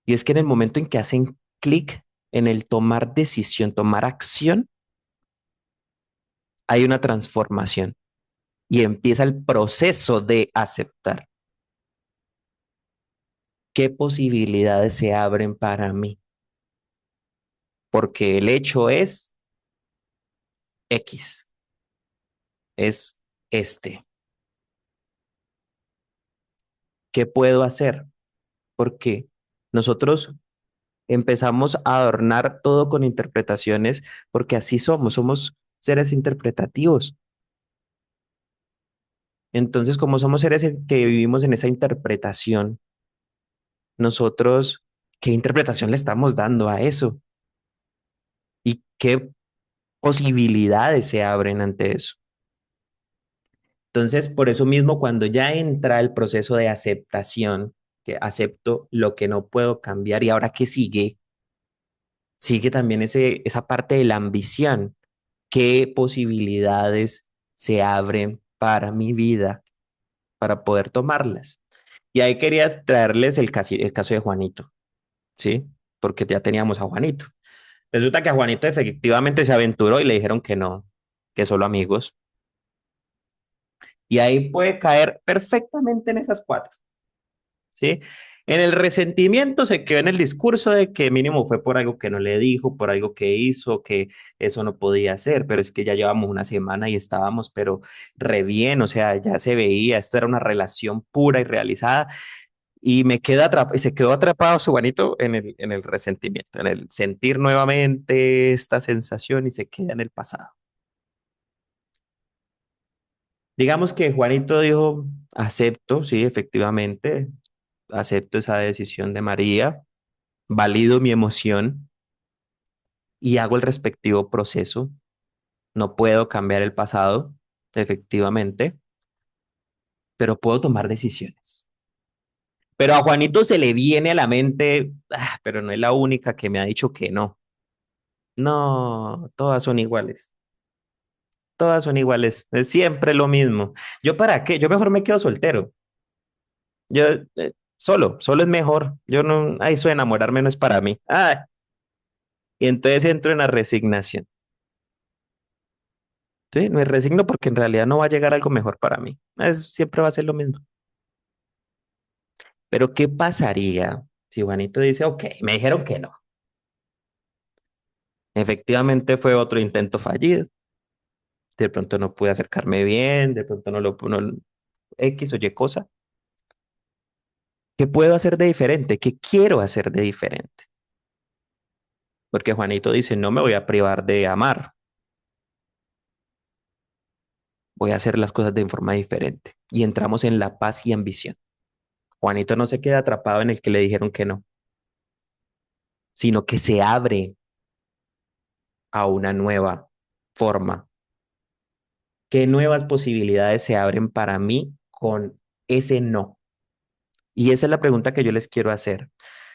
y es que en el momento en que hacen clic en el tomar decisión, tomar acción, hay una transformación y empieza el proceso de aceptar. ¿Qué posibilidades se abren para mí? Porque el hecho es X, es este. ¿Qué puedo hacer? Porque nosotros empezamos a adornar todo con interpretaciones, porque así somos seres interpretativos. Entonces, como somos seres que vivimos en esa interpretación, nosotros, ¿qué interpretación le estamos dando a eso? ¿Y qué posibilidades se abren ante eso? Entonces, por eso mismo, cuando ya entra el proceso de aceptación, que acepto lo que no puedo cambiar y ahora qué sigue, sigue también esa parte de la ambición. ¿Qué posibilidades se abren para mi vida para poder tomarlas? Y ahí querías traerles el caso de Juanito, ¿sí? Porque ya teníamos a Juanito. Resulta que a Juanito efectivamente se aventuró y le dijeron que no, que solo amigos. Y ahí puede caer perfectamente en esas cuatro, ¿sí? En el resentimiento se quedó en el discurso de que mínimo fue por algo que no le dijo, por algo que hizo, que eso no podía hacer, pero es que ya llevamos una semana y estábamos, pero re bien, o sea, ya se veía, esto era una relación pura y realizada, y me queda atrapado, y se quedó atrapado su Juanito en el resentimiento, en el sentir nuevamente esta sensación y se queda en el pasado. Digamos que Juanito dijo, acepto, sí, efectivamente, acepto esa decisión de María, valido mi emoción y hago el respectivo proceso. No puedo cambiar el pasado, efectivamente, pero puedo tomar decisiones. Pero a Juanito se le viene a la mente, pero no es la única que me ha dicho que no. No, todas son iguales. Todas son iguales. Es siempre lo mismo. ¿Yo para qué? Yo mejor me quedo soltero. Yo solo es mejor. Yo no, eso de enamorarme no es para mí. Y entonces entro en la resignación. Sí, me resigno porque en realidad no va a llegar algo mejor para mí. Siempre va a ser lo mismo. Pero ¿qué pasaría si Juanito dice, ok, me dijeron que no? Efectivamente fue otro intento fallido. De pronto no pude acercarme bien, de pronto no X o Y cosa. ¿Qué puedo hacer de diferente? ¿Qué quiero hacer de diferente? Porque Juanito dice, no me voy a privar de amar, voy a hacer las cosas de forma diferente. Y entramos en la paz y ambición. Juanito no se queda atrapado en el que le dijeron que no, sino que se abre a una nueva forma. ¿Qué nuevas posibilidades se abren para mí con ese no? Y esa es la pregunta que yo les quiero hacer.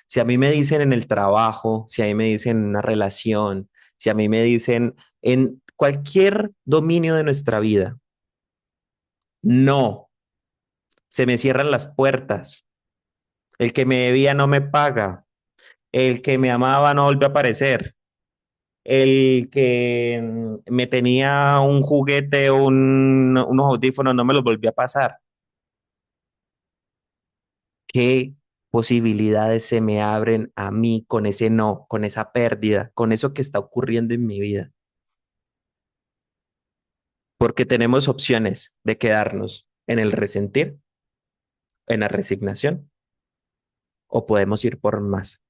Si a mí me dicen en el trabajo, si a mí me dicen en una relación, si a mí me dicen en cualquier dominio de nuestra vida, no, se me cierran las puertas, el que me debía no me paga, el que me amaba no volvió a aparecer, el que me tenía un juguete, unos audífonos, no me los volvió a pasar. ¿Qué posibilidades se me abren a mí con ese no, con esa pérdida, con eso que está ocurriendo en mi vida? Porque tenemos opciones de quedarnos en el resentir, en la resignación, o podemos ir por más.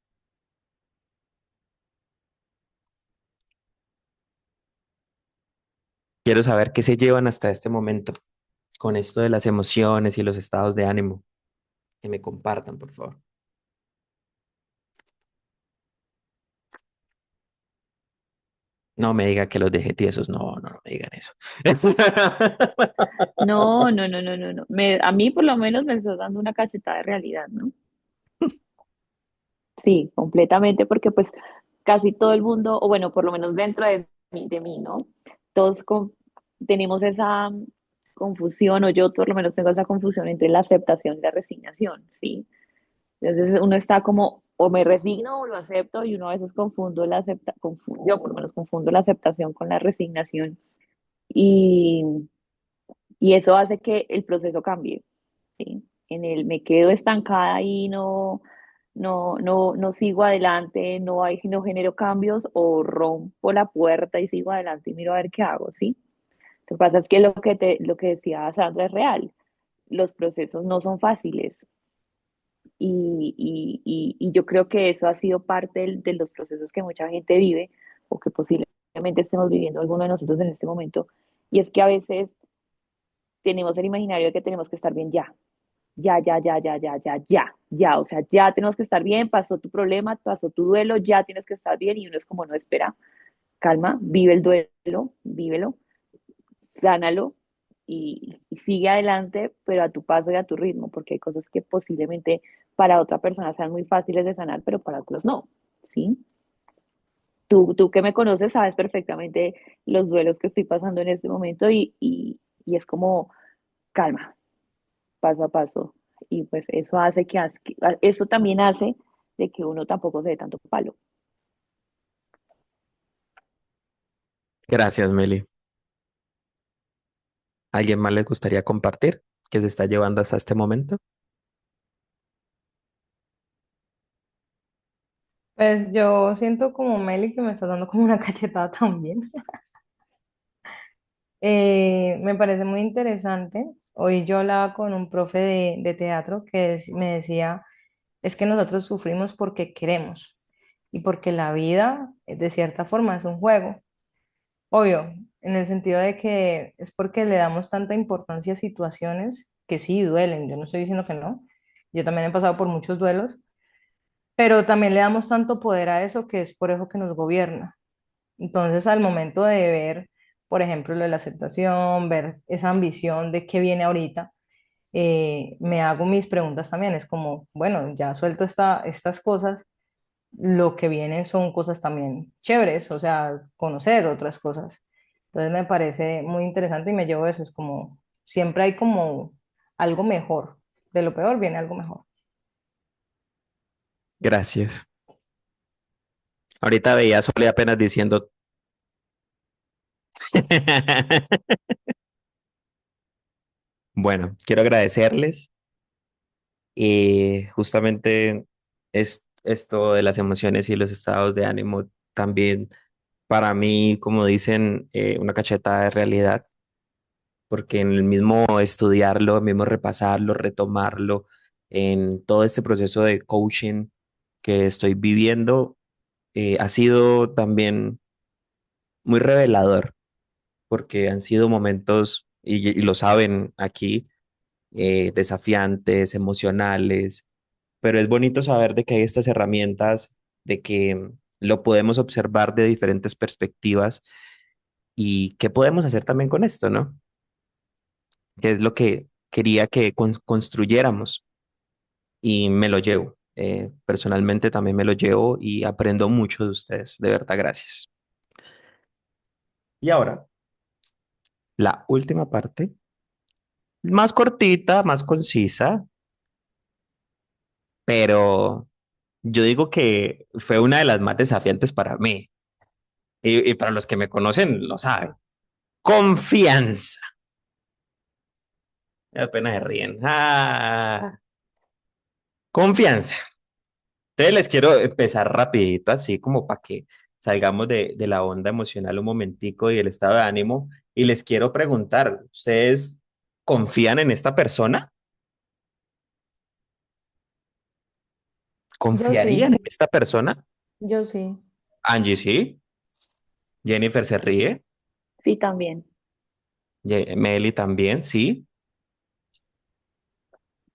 Quiero saber qué se llevan hasta este momento con esto de las emociones y los estados de ánimo. Que me compartan, por favor. No me diga que los dejé tiesos. No, no, no me digan eso. No, no, no, no, no, no. A mí por lo menos me estás dando una cachetada de realidad, ¿no? Sí, completamente, porque pues casi todo el mundo, o bueno, por lo menos dentro de mí, ¿no? Todos tenemos esa confusión, o yo por lo menos tengo esa confusión entre la aceptación y la resignación, ¿sí? Entonces uno está como, o me resigno o lo acepto, y uno a veces yo por lo menos confundo la aceptación con la resignación, y, y eso hace que el proceso cambie, ¿sí? Me quedo estancada y no sigo adelante, no genero cambios, o rompo la puerta y sigo adelante y miro a ver qué hago, ¿sí? Lo que pasa es que lo que decía Sandra es real. Los procesos no son fáciles, y yo creo que eso ha sido parte de los procesos que mucha gente vive, o que posiblemente estemos viviendo alguno de nosotros en este momento, y es que a veces tenemos el imaginario de que tenemos que estar bien ya, ya, ya, ya, ya, ya, ya, ya, ya, o sea, ya tenemos que estar bien, pasó tu problema, pasó tu duelo, ya tienes que estar bien, y uno es como, no, espera, calma, vive el duelo, vívelo, sánalo, y sigue adelante, pero a tu paso y a tu ritmo, porque hay cosas que posiblemente para otra persona sean muy fáciles de sanar, pero para otros no, ¿sí? Tú que me conoces sabes perfectamente los duelos que estoy pasando en este momento, y es como calma, paso a paso. Y pues eso también hace de que uno tampoco se dé tanto palo. Gracias, Meli. ¿Alguien más le gustaría compartir que se está llevando hasta este momento? Pues yo siento como Meli que me está dando como una cachetada también. Me parece muy interesante. Hoy yo hablaba con un profe de teatro que me decía, es que nosotros sufrimos porque queremos y porque la vida, de cierta forma, es un juego. Obvio, en el sentido de que es porque le damos tanta importancia a situaciones que sí duelen. Yo no estoy diciendo que no. Yo también he pasado por muchos duelos, pero también le damos tanto poder a eso que es por eso que nos gobierna. Entonces, al momento de ver, por ejemplo, lo de la aceptación, ver esa ambición de qué viene ahorita, me hago mis preguntas también. Es como, bueno, ya suelto estas cosas, lo que vienen son cosas también chéveres, o sea, conocer otras cosas. Entonces, me parece muy interesante y me llevo eso. Es como, siempre hay como algo mejor. De lo peor viene algo mejor. Gracias. Ahorita veía a Sole apenas diciendo. Bueno, quiero agradecerles. Y justamente es esto de las emociones y los estados de ánimo también para mí, como dicen, una cachetada de realidad, porque en el mismo estudiarlo, mismo repasarlo, retomarlo, en todo este proceso de coaching que estoy viviendo, ha sido también muy revelador, porque han sido momentos, y lo saben aquí, desafiantes, emocionales, pero es bonito saber de que hay estas herramientas, de que lo podemos observar de diferentes perspectivas y qué podemos hacer también con esto, ¿no? Que es lo que quería que construyéramos y me lo llevo. Personalmente también me lo llevo y aprendo mucho de ustedes. De verdad, gracias. Y ahora, la última parte, más cortita, más concisa, pero yo digo que fue una de las más desafiantes para mí. Y para los que me conocen lo saben. Confianza. Apenas se ríen. Confianza. Entonces les quiero empezar rapidito, así como para que salgamos de la onda emocional un momentico y el estado de ánimo. Y les quiero preguntar, ¿ustedes confían en esta persona? Yo ¿Confiarían sí, en esta persona? yo sí. Angie, sí. Jennifer se ríe. Sí, también. Meli también, sí.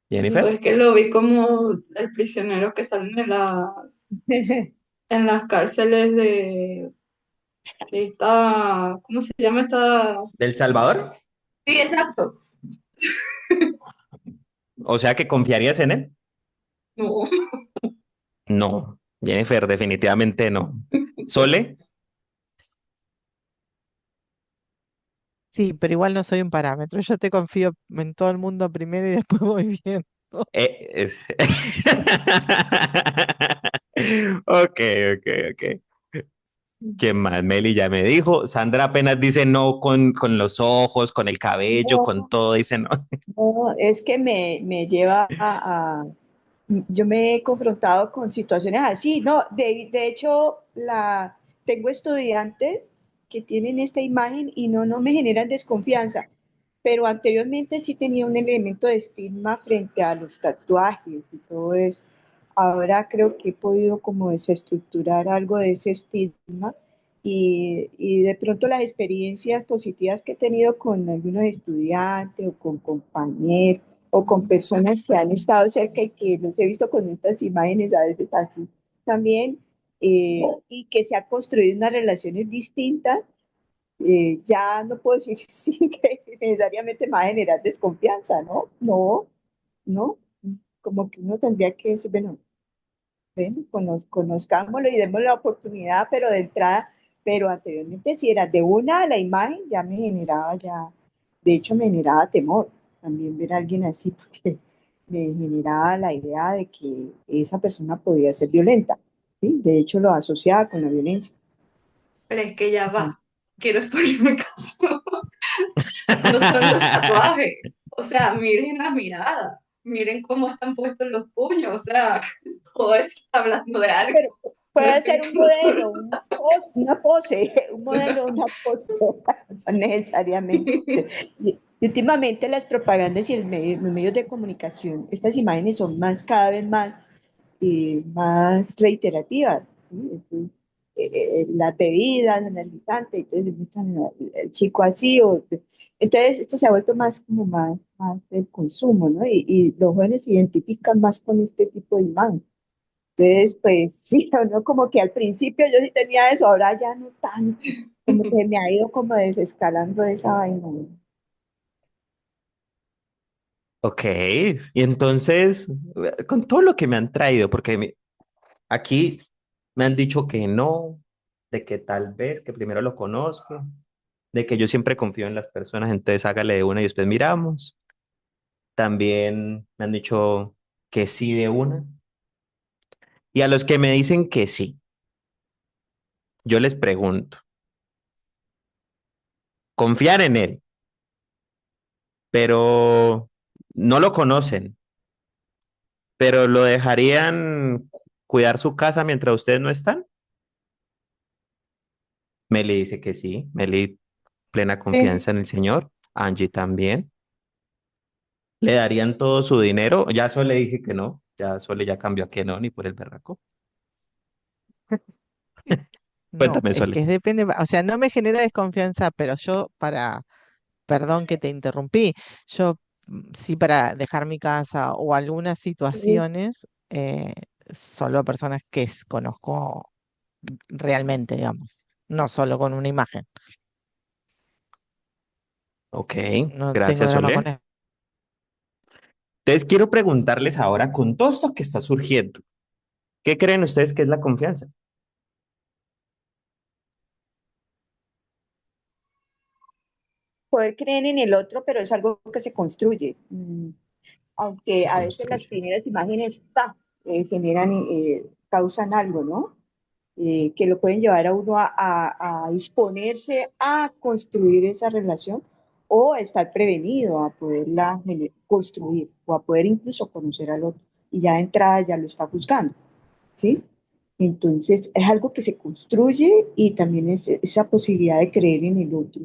Yo Jennifer. es que lo vi como el prisionero que sale en las cárceles ¿cómo se llama esta? ¿Del Salvador? Sí, exacto. O sea que confiarías en él. No, No, Jennifer, definitivamente no. ¿Sole? Sí, pero igual no soy un parámetro. Yo te confío en todo el mundo primero y después voy viendo. Eh, es- Ok, ok, ok. ¿Quién más? Meli ya me dijo. Sandra apenas dice no con los ojos, con el cabello, con No, todo, dice no. no, es que me lleva yo me he confrontado con situaciones así, no, de hecho, tengo estudiantes que tienen esta imagen y no me generan desconfianza, pero anteriormente sí tenía un elemento de estigma frente a los tatuajes y todo eso. Ahora creo que he podido como desestructurar algo de ese estigma y de pronto las experiencias positivas que he tenido con algunos estudiantes o con compañeros o con personas que han estado cerca y que los he visto con estas imágenes a veces así también, y que se ha construido unas relaciones distintas, ya no puedo decir sí, que necesariamente me va a generar desconfianza, ¿no? No, no, como que uno tendría que decir, bueno, ven, conozcámoslo y demos la oportunidad, pero de entrada, pero anteriormente si era de una a la imagen, ya me generaba ya, de hecho me generaba temor también ver a alguien así, porque me generaba la idea de que esa persona podía ser violenta, ¿sí? De hecho lo asociaba con la violencia. pero es que ya va. Quiero exponerme caso. No son los tatuajes. O sea, miren la mirada. Miren cómo están puestos los puños. O sea, todo eso está hablando de algo. Pero No puede estoy ser un diciendo solo. modelo, una pose, un modelo, una pose, no necesariamente. Y últimamente las propagandas y los medios de comunicación, estas imágenes son más, cada vez más, más reiterativas. ¿Sí? Entonces, las bebidas, energizantes, entonces muestran el chico así, entonces esto se ha vuelto más como más del consumo, ¿no? Y los jóvenes se identifican más con este tipo de imagen. Entonces, pues sí, no como que al principio yo sí tenía eso, ahora ya no tanto, como que me ha ido como desescalando esa vaina, ¿no? Ok, y entonces, con todo lo que me han traído, porque aquí me han dicho que no, de que tal vez, que primero lo conozco, de que yo siempre confío en las personas, entonces hágale de una y después miramos. También me han dicho que sí de una. Y a los que me dicen que sí, yo les pregunto, confiar en él, pero no lo conocen, pero lo dejarían cuidar su casa mientras ustedes no están. Meli dice que sí, Meli plena Sí. confianza en el Señor, Angie también. ¿Le darían todo su dinero? Ya solo le dije que no, ya solo ya cambió a que no, ni por el berraco. No, Cuéntame, es Sole. que depende, o sea, no me genera desconfianza, pero yo perdón que te interrumpí, yo sí para dejar mi casa o algunas situaciones, solo personas que conozco realmente, digamos, no solo con una imagen, Ok, no tengo gracias, drama con Sole. eso. Entonces quiero preguntarles ahora, con todo esto que está surgiendo, ¿qué creen ustedes que es la confianza? Poder creer en el otro, pero es algo que se construye. Aunque Se a veces las construye. primeras imágenes generan, causan algo, ¿no? Que lo pueden llevar a uno a disponerse a construir esa relación o a estar prevenido a poderla construir o a poder incluso conocer al otro y ya de entrada ya lo está juzgando, ¿sí? Entonces es algo que se construye y también es esa posibilidad de creer en el otro,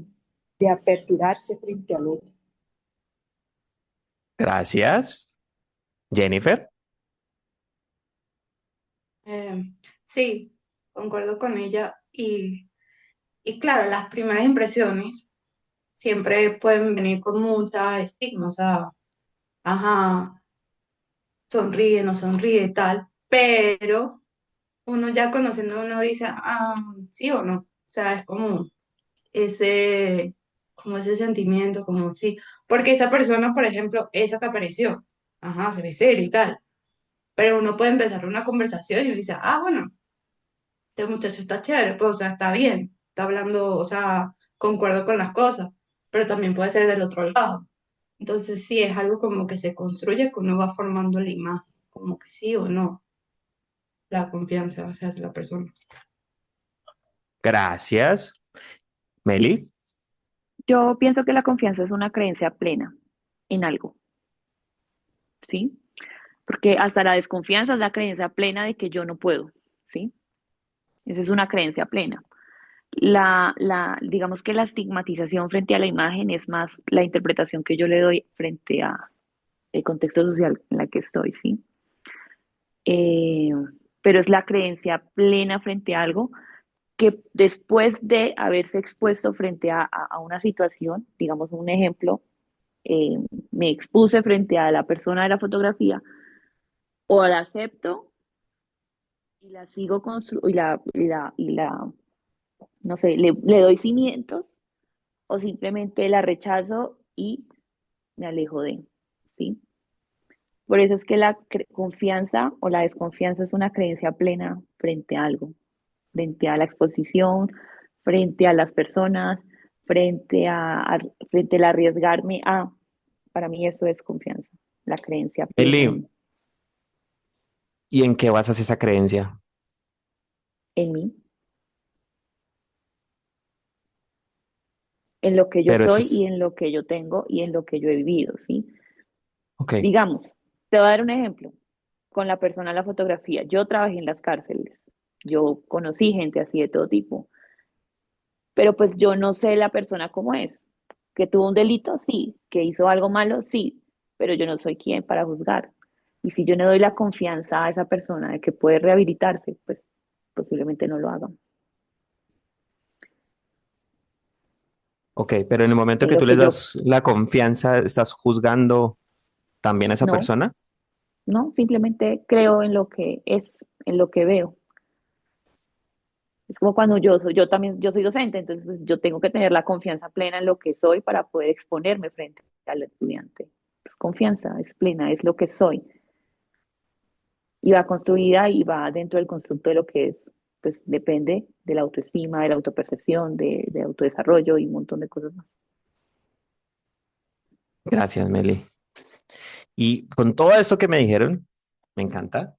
de aperturarse frente al otro. Gracias. Jennifer. Sí, concuerdo con ella. Y claro, las primeras impresiones siempre pueden venir con mucha estigma. O sea, ajá, sonríe, no sonríe, tal. Pero uno ya conociendo, uno dice, sí o no. O sea, es ese, como ese sentimiento, como sí, porque esa persona, por ejemplo, esa que apareció, ajá, se ve serio y tal, pero uno puede empezar una conversación y uno dice, ah, bueno, este muchacho está chévere, pues, o sea, está bien, está hablando, o sea, concuerdo con las cosas, pero también puede ser del otro lado. Entonces, sí, es algo como que se construye, que uno va formando la imagen, como que sí o no, la confianza hacia la persona. Gracias. Meli, Yo pienso que la confianza es una creencia plena en algo, ¿sí? Porque hasta la desconfianza es la creencia plena de que yo no puedo, ¿sí? Esa es una creencia plena. Digamos que la estigmatización frente a la imagen es más la interpretación que yo le doy frente a el contexto social en la que estoy, ¿sí? Eh, pero es la creencia plena frente a algo que después de haberse expuesto frente a una situación, digamos un ejemplo, eh, me expuse frente a la persona de la fotografía, o la acepto y la sigo construyendo no sé, le doy cimientos, o simplemente la rechazo y me alejo de, ¿sí? Por eso es que la confianza o la desconfianza es una creencia plena frente a algo, frente a la exposición, frente a las personas, frente al arriesgarme a, para mí eso es confianza, la creencia plena Meli, ¿y en qué basas esa creencia? en mí, en lo que yo Pero soy es, y en lo que yo tengo y en lo que yo he vivido, ¿sí? ok, Digamos, te voy a dar un ejemplo con la persona de la fotografía. Yo trabajé en las cárceles, yo conocí gente así de todo tipo, pero pues yo no sé la persona cómo es. Que tuvo un delito, sí. Que hizo algo malo, sí. Pero yo no soy quien para juzgar. Y si yo no doy la confianza a esa persona de que puede rehabilitarse, pues posiblemente no lo hagan. ok, pero en el momento En que lo tú les que yo, das la confianza, ¿estás juzgando también a esa no, persona? no, simplemente creo en lo que es, en lo que veo. Es como cuando yo también, yo soy docente, entonces pues, yo tengo que tener la confianza plena en lo que soy para poder exponerme frente al estudiante. Pues, confianza es plena, es lo que soy. Y va construida y va dentro del constructo de lo que es, pues depende de la autoestima, de la autopercepción, de autodesarrollo y un montón de cosas más. Gracias, Meli. Y con todo esto que me dijeron, me encanta,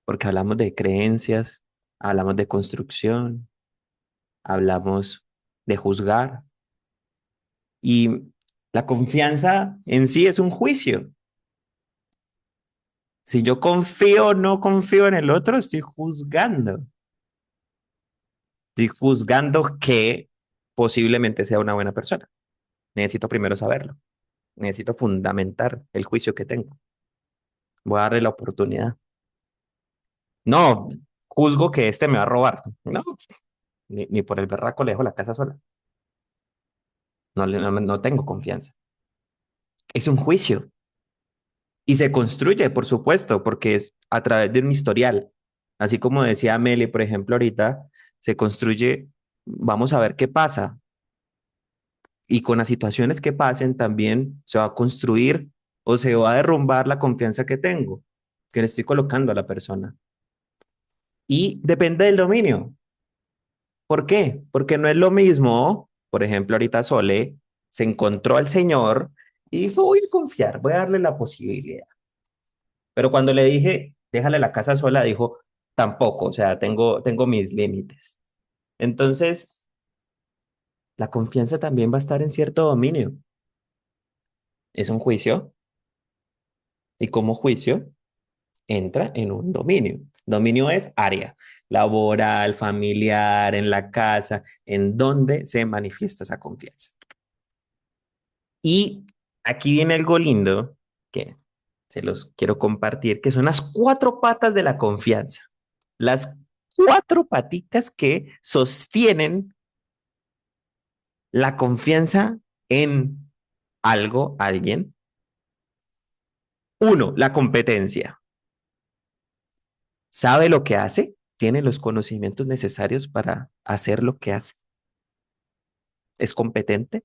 porque hablamos de creencias, hablamos de construcción, hablamos de juzgar y la confianza en sí es un juicio. Si yo confío o no confío en el otro, estoy juzgando. Estoy juzgando que posiblemente sea una buena persona. Necesito primero saberlo. Necesito fundamentar el juicio que tengo. Voy a darle la oportunidad. No, juzgo que este me va a robar. No, ni por el berraco le dejo la casa sola. No tengo confianza. Es un juicio. Y se construye, por supuesto, porque es a través de un historial. Así como decía Amelie, por ejemplo, ahorita, se construye, vamos a ver qué pasa. Y con las situaciones que pasen también se va a construir o se va a derrumbar la confianza que tengo, que le estoy colocando a la persona. Y depende del dominio. ¿Por qué? Porque no es lo mismo, por ejemplo, ahorita Sole se encontró al Señor y dijo, voy a confiar, voy a darle la posibilidad. Pero cuando le dije, déjale la casa sola, dijo, tampoco, o sea, tengo mis límites. Entonces, la confianza también va a estar en cierto dominio. Es un juicio y como juicio entra en un dominio. Dominio es área laboral, familiar, en la casa, en donde se manifiesta esa confianza. Y aquí viene algo lindo que se los quiero compartir, que son las cuatro patas de la confianza. Las cuatro paticas que sostienen la confianza en algo, alguien. Uno, la competencia. ¿Sabe lo que hace? Tiene los conocimientos necesarios para hacer lo que hace. ¿Es competente?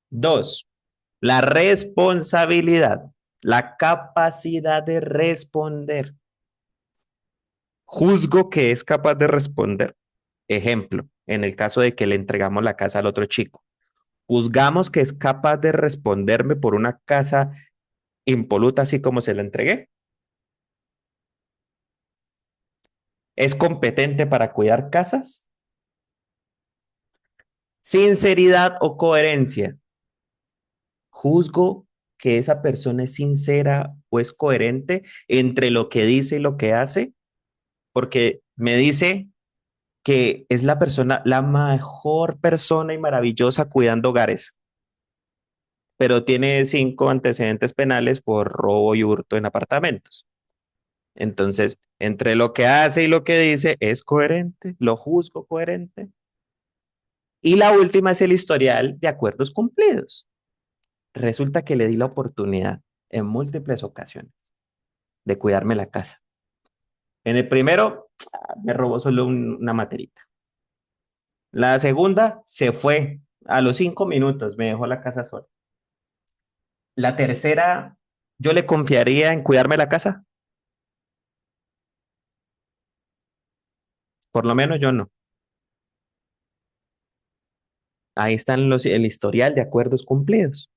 Dos, la responsabilidad, la capacidad de responder. Juzgo que es capaz de responder. Ejemplo, en el caso de que le entregamos la casa al otro chico. Juzgamos que es capaz de responderme por una casa impoluta así como se la entregué. ¿Es competente para cuidar casas? Sinceridad o coherencia. Juzgo que esa persona es sincera o es coherente entre lo que dice y lo que hace, porque me dice que es la persona, la mejor persona y maravillosa cuidando hogares, pero tiene 5 antecedentes penales por robo y hurto en apartamentos. Entonces, entre lo que hace y lo que dice, es coherente, lo juzgo coherente. Y la última es el historial de acuerdos cumplidos. Resulta que le di la oportunidad en múltiples ocasiones de cuidarme la casa. En el primero, me robó solo una materita. La segunda, se fue. A los 5 minutos me dejó la casa sola. La tercera, yo le confiaría en cuidarme la casa. Por lo menos yo no. Ahí están el historial de acuerdos cumplidos.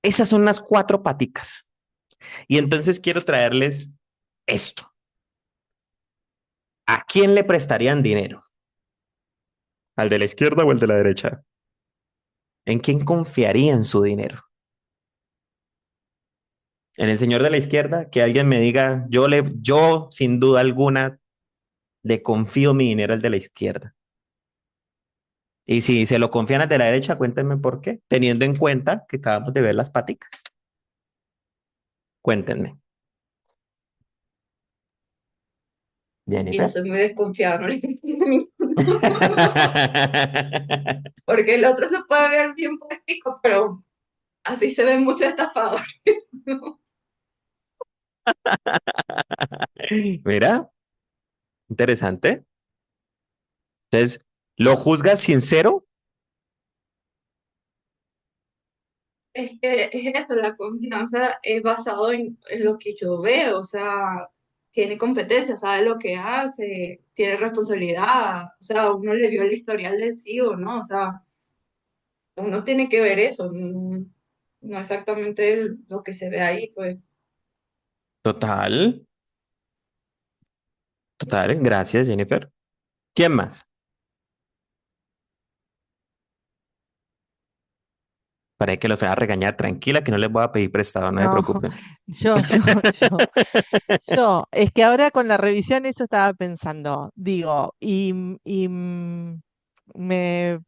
Esas son las 4 paticas. Y entonces quiero traerles esto. ¿A quién le prestarían dinero? ¿Al de la izquierda o al de la derecha? ¿En quién confiarían su dinero? En el señor de la izquierda, que alguien me diga, yo sin duda alguna le confío mi dinero al de la izquierda. Y si se lo confían al de la derecha, cuéntenme por qué, teniendo en cuenta que acabamos de ver las paticas. Cuéntenme. Y yo Jennifer. soy muy desconfiada, no le confío a ninguno. Porque el otro se puede ver bien práctico, pero así se ven muchos estafadores, ¿no? Mira, interesante. Entonces, ¿lo juzgas sincero? Es que es eso, la confianza es basado en lo que yo veo, o sea, tiene competencia, sabe lo que hace, tiene responsabilidad, o sea, uno le vio el historial de sí o no, o sea, uno tiene que ver eso, no, no exactamente lo que se ve ahí, pues. Total, total. Gracias, Jennifer. ¿Quién más? Para que los vaya a regañar, tranquila, que no les voy a pedir prestado, no se No, preocupen. yo, yo, yo, es que ahora con la revisión eso estaba pensando, digo, y me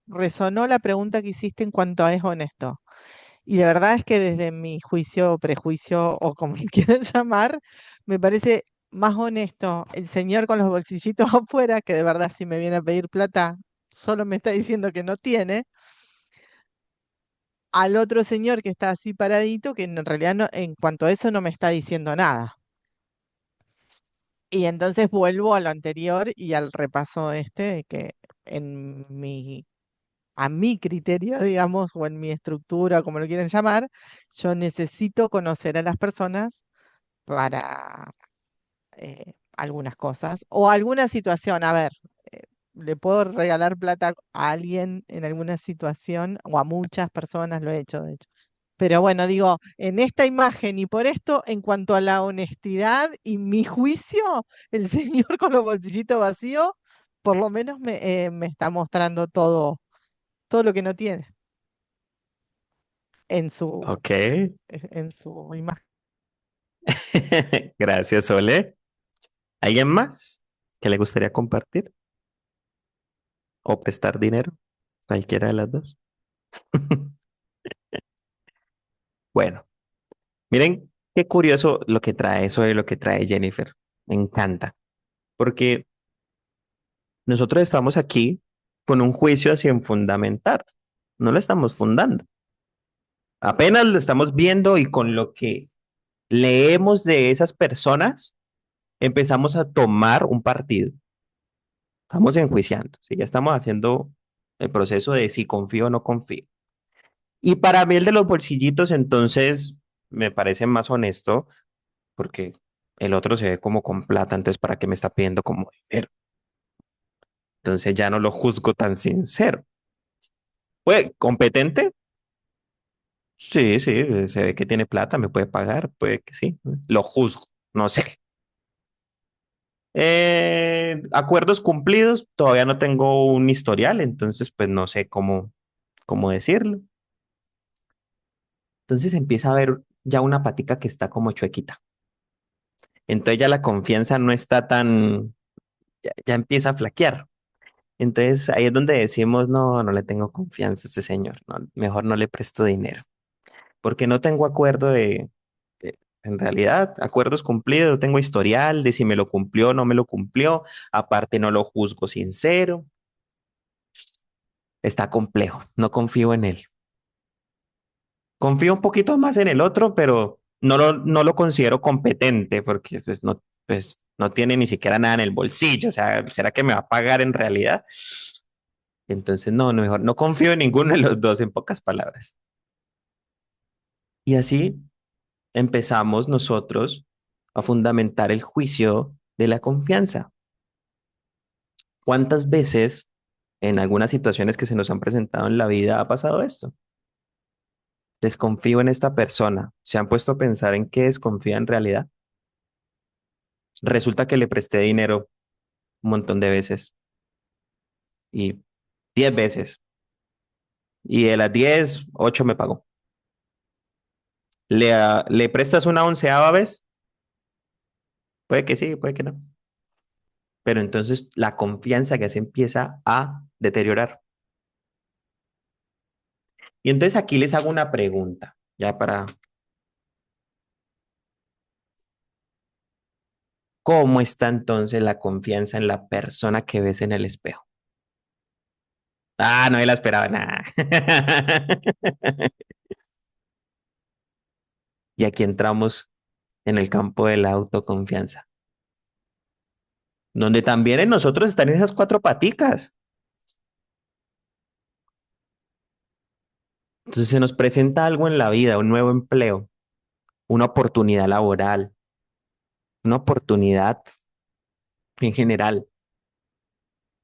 resonó la pregunta que hiciste en cuanto a es honesto. Y la verdad es que desde mi juicio, prejuicio o como lo quieran llamar, me parece más honesto el señor con los bolsillitos afuera, que de verdad si me viene a pedir plata, solo me está diciendo que no tiene, al otro señor que está así paradito, que en realidad no, en cuanto a eso no me está diciendo nada. Y entonces vuelvo a lo anterior y al repaso este, de que en mi, a mi criterio, digamos, o en mi estructura, como lo quieran llamar, yo necesito conocer a las personas para algunas cosas o alguna situación. A ver, le puedo regalar plata a alguien en alguna situación o a muchas personas, lo he hecho, de hecho. Pero bueno, digo, en esta imagen y por esto, en cuanto a la honestidad y mi juicio, el señor con los bolsillitos vacíos, por lo menos me está mostrando todo lo que no tiene en Ok. en su imagen. Gracias, Ole. ¿Alguien más que le gustaría compartir o prestar dinero? Cualquiera de las dos. Bueno, miren qué curioso lo que trae eso y lo que trae Jennifer. Me encanta, porque nosotros estamos aquí con un juicio sin fundamentar. No lo estamos fundando. Apenas lo estamos viendo y con lo que leemos de esas personas, empezamos a tomar un partido. Estamos enjuiciando, ¿sí? Ya estamos haciendo el proceso de si confío o no confío. Y para mí el de los bolsillitos, entonces, me parece más honesto porque el otro se ve como con plata, entonces, ¿para qué me está pidiendo como dinero? Entonces ya no lo juzgo tan sincero. Pues, competente, sí, sí, se ve que tiene plata, me puede pagar, puede que sí. Lo juzgo, no sé. Acuerdos cumplidos, todavía no tengo un historial, entonces pues no sé cómo decirlo. Entonces empieza a ver ya una patica que está como chuequita. Entonces ya la confianza no está tan, ya empieza a flaquear. Entonces ahí es donde decimos, no, no le tengo confianza a este señor, no, mejor no le presto dinero, porque no tengo acuerdo en realidad, acuerdos cumplidos, no tengo historial de si me lo cumplió o no me lo cumplió, aparte no lo juzgo sincero, está complejo, no confío en él. Confío un poquito más en el otro, pero no lo considero competente porque pues, no tiene ni siquiera nada en el bolsillo, o sea, ¿será que me va a pagar en realidad? Entonces, no, no, mejor no confío en ninguno de los dos, en pocas palabras. Y así empezamos nosotros a fundamentar el juicio de la confianza. ¿Cuántas veces en algunas situaciones que se nos han presentado en la vida ha pasado esto? Desconfío en esta persona. ¿Se han puesto a pensar en qué desconfía en realidad? Resulta que le presté dinero un montón de veces y 10 veces. Y de las 10 8 me pagó. ¿Le prestas una onceava vez? Puede que sí, puede que no. Pero entonces la confianza que se empieza a deteriorar. Y entonces aquí les hago una pregunta, ya para, ¿cómo está entonces la confianza en la persona que ves en el espejo? Ah, no me la esperaba nada. Y aquí entramos en el campo de la autoconfianza, donde también en nosotros están esas cuatro paticas. Entonces se nos presenta algo en la vida, un nuevo empleo, una oportunidad laboral, una oportunidad en general.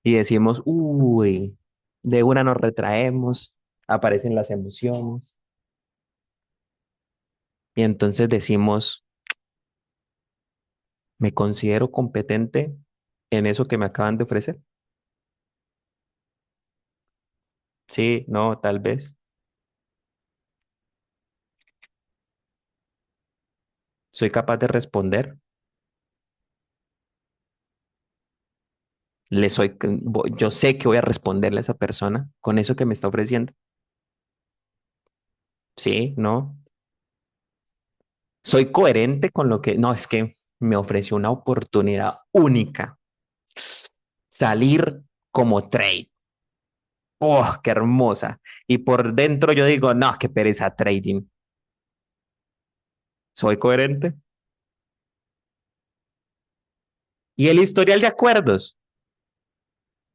Y decimos, uy, de una nos retraemos, aparecen las emociones. Y entonces decimos, ¿me considero competente en eso que me acaban de ofrecer? Sí, no, tal vez. ¿Soy capaz de responder? Yo sé que voy a responderle a esa persona con eso que me está ofreciendo. Sí, no. Soy coherente con lo que, no, es que me ofreció una oportunidad única. Salir como trade. ¡Oh, qué hermosa! Y por dentro yo digo, no, qué pereza trading. ¿Soy coherente? Y el historial de acuerdos.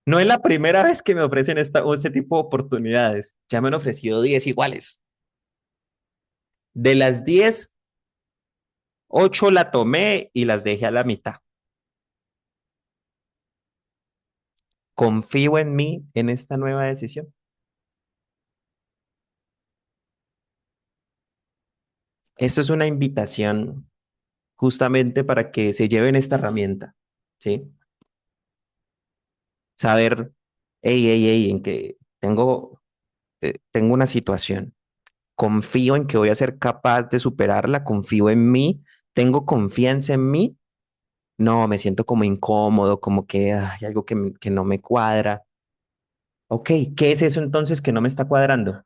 No es la primera vez que me ofrecen este tipo de oportunidades. Ya me han ofrecido 10 iguales. De las 10, 8 la tomé y las dejé a la mitad. Confío en mí en esta nueva decisión. Esto es una invitación justamente para que se lleven esta herramienta, ¿sí? Saber, en que tengo una situación. Confío en que voy a ser capaz de superarla, confío en mí, tengo confianza en mí. No, me siento como incómodo, como que hay algo que no me cuadra. Ok, ¿qué es eso entonces que no me está cuadrando?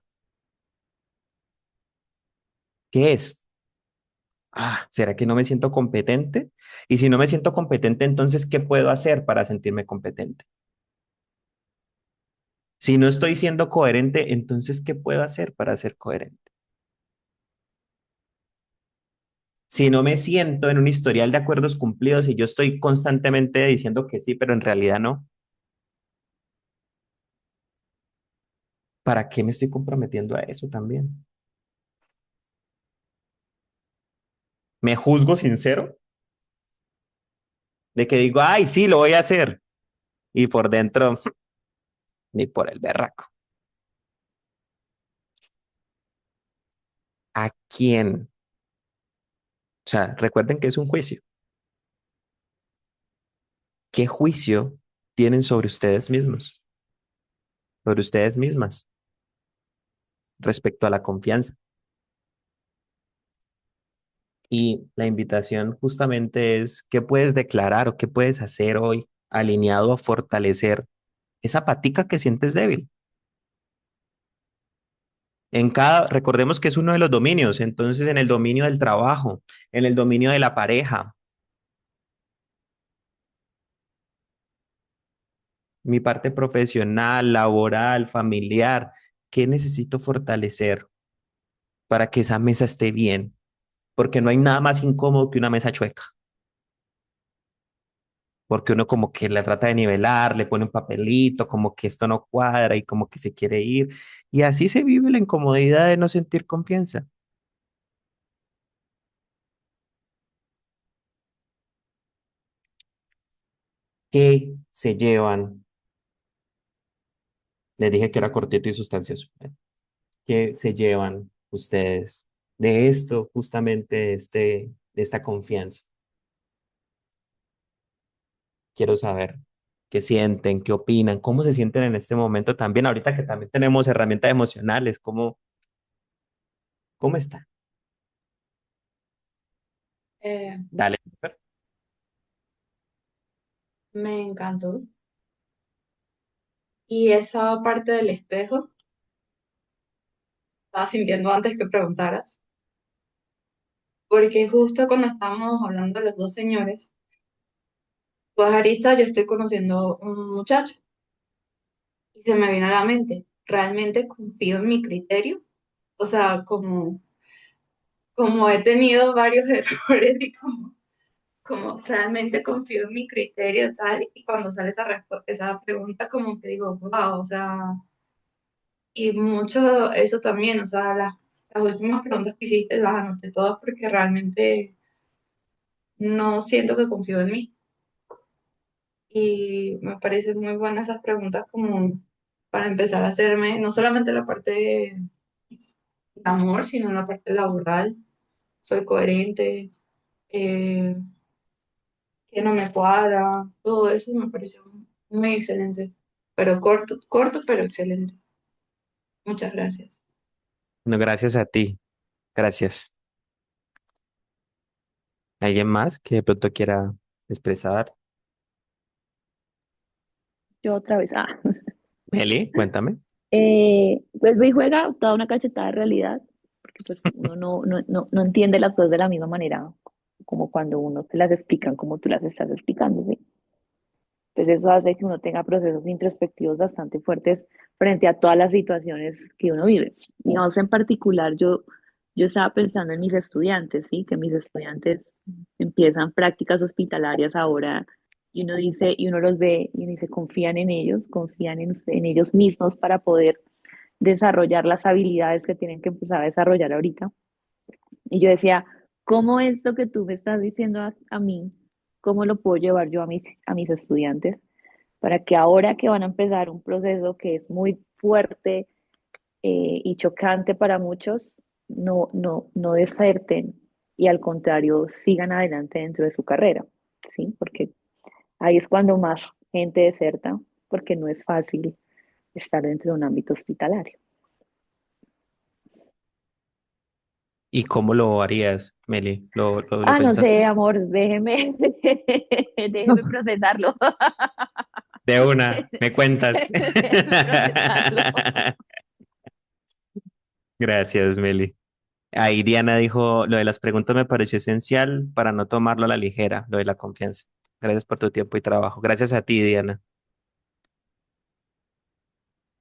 ¿Qué es? Ah, ¿será que no me siento competente? Y si no me siento competente, entonces, ¿qué puedo hacer para sentirme competente? Si no estoy siendo coherente, entonces, ¿qué puedo hacer para ser coherente? Si no me siento en un historial de acuerdos cumplidos y yo estoy constantemente diciendo que sí, pero en realidad no, ¿Para qué me estoy comprometiendo a eso también? ¿Me juzgo sincero? De que digo, ay, sí, lo voy a hacer. Y por dentro, ni por el berraco. ¿A quién? O sea, recuerden que es un juicio. ¿Qué juicio tienen sobre ustedes mismos? Sobre ustedes mismas respecto a la confianza. Y la invitación justamente es, ¿qué puedes declarar o qué puedes hacer hoy alineado a fortalecer esa patica que sientes débil? Recordemos que es uno de los dominios, entonces en el dominio del trabajo, en el dominio de la pareja, mi parte profesional, laboral, familiar, ¿qué necesito fortalecer para que esa mesa esté bien? Porque no hay nada más incómodo que una mesa chueca, porque uno como que la trata de nivelar, le pone un papelito, como que esto no cuadra y como que se quiere ir, y así se vive la incomodidad de no sentir confianza. ¿Qué se llevan? Les dije que era cortito y sustancioso. ¿Qué se llevan ustedes de esto, justamente de esta confianza? Quiero saber qué sienten, qué opinan, cómo se sienten en este momento también, ahorita que también tenemos herramientas emocionales, cómo está. Eh, Dale. Me encantó. Y esa parte del espejo, estaba sintiendo antes que preguntaras, porque justo cuando estábamos hablando de los dos señores, pues ahorita yo estoy conociendo un muchacho y se me vino a la mente, ¿realmente confío en mi criterio? O sea, como he tenido varios errores, digamos, como realmente confío en mi criterio tal, y cuando sale esa pregunta como que digo, wow, o sea, y mucho eso también, o sea, las últimas preguntas que hiciste las anoté todas porque realmente no siento que confío en mí. Y me parecen muy buenas esas preguntas como para empezar a hacerme no solamente la parte de amor, sino la parte laboral. Soy coherente, eh, que no me cuadra, todo eso me pareció muy excelente, pero corto, corto, pero excelente. Muchas gracias. Bueno, gracias a ti. Gracias. ¿Alguien más que de pronto quiera expresar? Yo otra vez, Meli, cuéntame. pues ve y juega toda una cachetada de realidad, porque pues uno no entiende las cosas de la misma manera, como cuando uno te las explican como tú las estás explicando, ¿sí? Entonces eso hace que uno tenga procesos introspectivos bastante fuertes frente a todas las situaciones que uno vive. Digamos, en particular, yo estaba pensando en mis estudiantes, ¿sí? Que mis estudiantes empiezan prácticas hospitalarias ahora y uno dice, y uno los ve y uno dice, confían en ellos, confían en ellos mismos para poder desarrollar las habilidades que tienen que empezar a desarrollar ahorita. Y yo decía, ¿cómo esto que tú me estás diciendo a mí, cómo lo puedo llevar yo a mis estudiantes para que ahora que van a empezar un proceso que es muy fuerte y chocante para muchos, no deserten y al contrario sigan adelante dentro de su carrera, ¿sí? Porque ahí es cuando más gente deserta, porque no es fácil estar dentro de un ámbito hospitalario. ¿Y cómo lo harías, Meli? ¿Lo No sé, pensaste? amor, déjeme procesarlo. De una, me cuentas. Déjeme procesarlo. Gracias, Meli. Ahí Diana dijo, lo de las preguntas me pareció esencial para no tomarlo a la ligera, lo de la confianza. Gracias por tu tiempo y trabajo. Gracias a ti, Diana.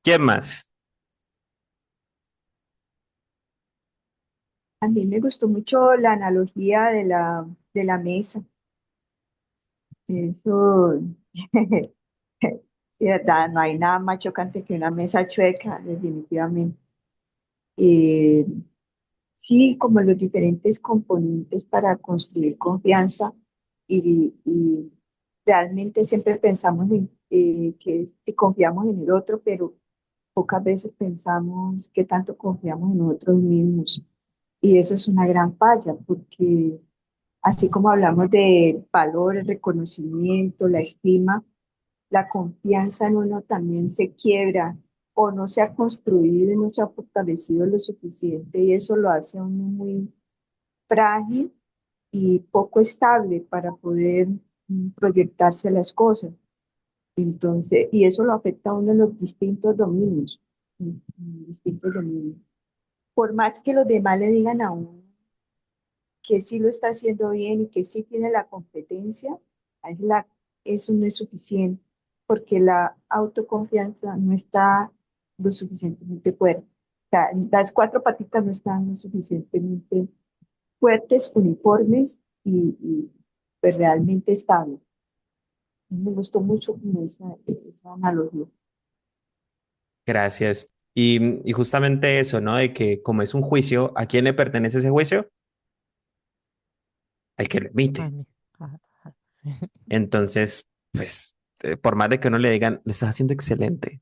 ¿Quién más? A mí me gustó mucho la analogía de la mesa. Eso, de verdad, no hay nada más chocante que una mesa chueca, definitivamente. Eh, sí, como los diferentes componentes para construir confianza y realmente siempre pensamos en que si confiamos en el otro, pero pocas veces pensamos que tanto confiamos en nosotros mismos. Y eso es una gran falla, porque así como hablamos de valor, el reconocimiento, la estima, la confianza en uno también se quiebra o no se ha construido y no se ha fortalecido lo suficiente y eso lo hace a uno muy frágil y poco estable para poder proyectarse las cosas. Entonces, y eso lo afecta a uno en los distintos dominios, en distintos dominios. Por más que los demás le digan a uno que sí lo está haciendo bien y que sí tiene la competencia, es eso no es suficiente, porque la autoconfianza no está lo suficientemente fuerte. O sea, las cuatro patitas no están lo suficientemente fuertes, uniformes pues realmente estables. Me gustó mucho como esa analogía. Gracias. Y justamente eso, ¿no? De que como es un juicio, ¿a quién le pertenece ese juicio? Al que lo A emite. mí. Sí. Entonces, pues, por más de que uno le digan, lo estás haciendo excelente,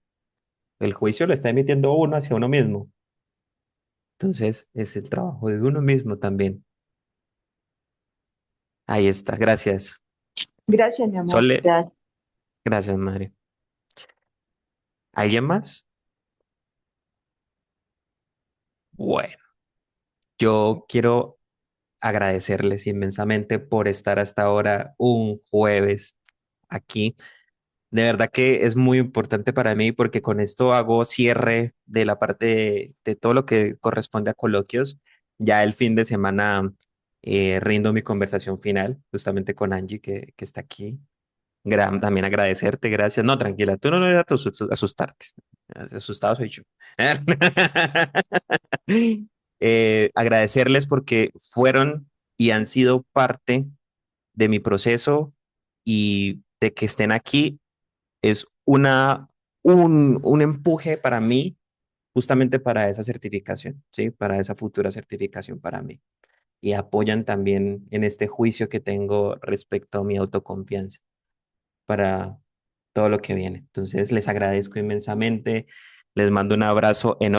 el juicio lo está emitiendo uno hacia uno mismo. Entonces, es el trabajo de uno mismo también. Ahí está, gracias. Gracias, mi amor. Sole, Gracias. gracias, madre. ¿Alguien más? Bueno, yo quiero agradecerles inmensamente por estar hasta ahora un jueves aquí. De verdad que es muy importante para mí porque con esto hago cierre de la parte de todo lo que corresponde a coloquios. Ya el fin de semana rindo mi conversación final justamente con Angie que está aquí. También agradecerte, gracias. No, tranquila, tú no debes asustarte. Asustado soy yo. Agradecerles porque fueron y han sido parte de mi proceso y de que estén aquí es un empuje para mí, justamente para esa certificación, ¿sí? Para esa futura certificación para mí. Y apoyan también en este juicio que tengo respecto a mi autoconfianza para todo lo que viene. Entonces, les agradezco inmensamente, les mando un abrazo enorme.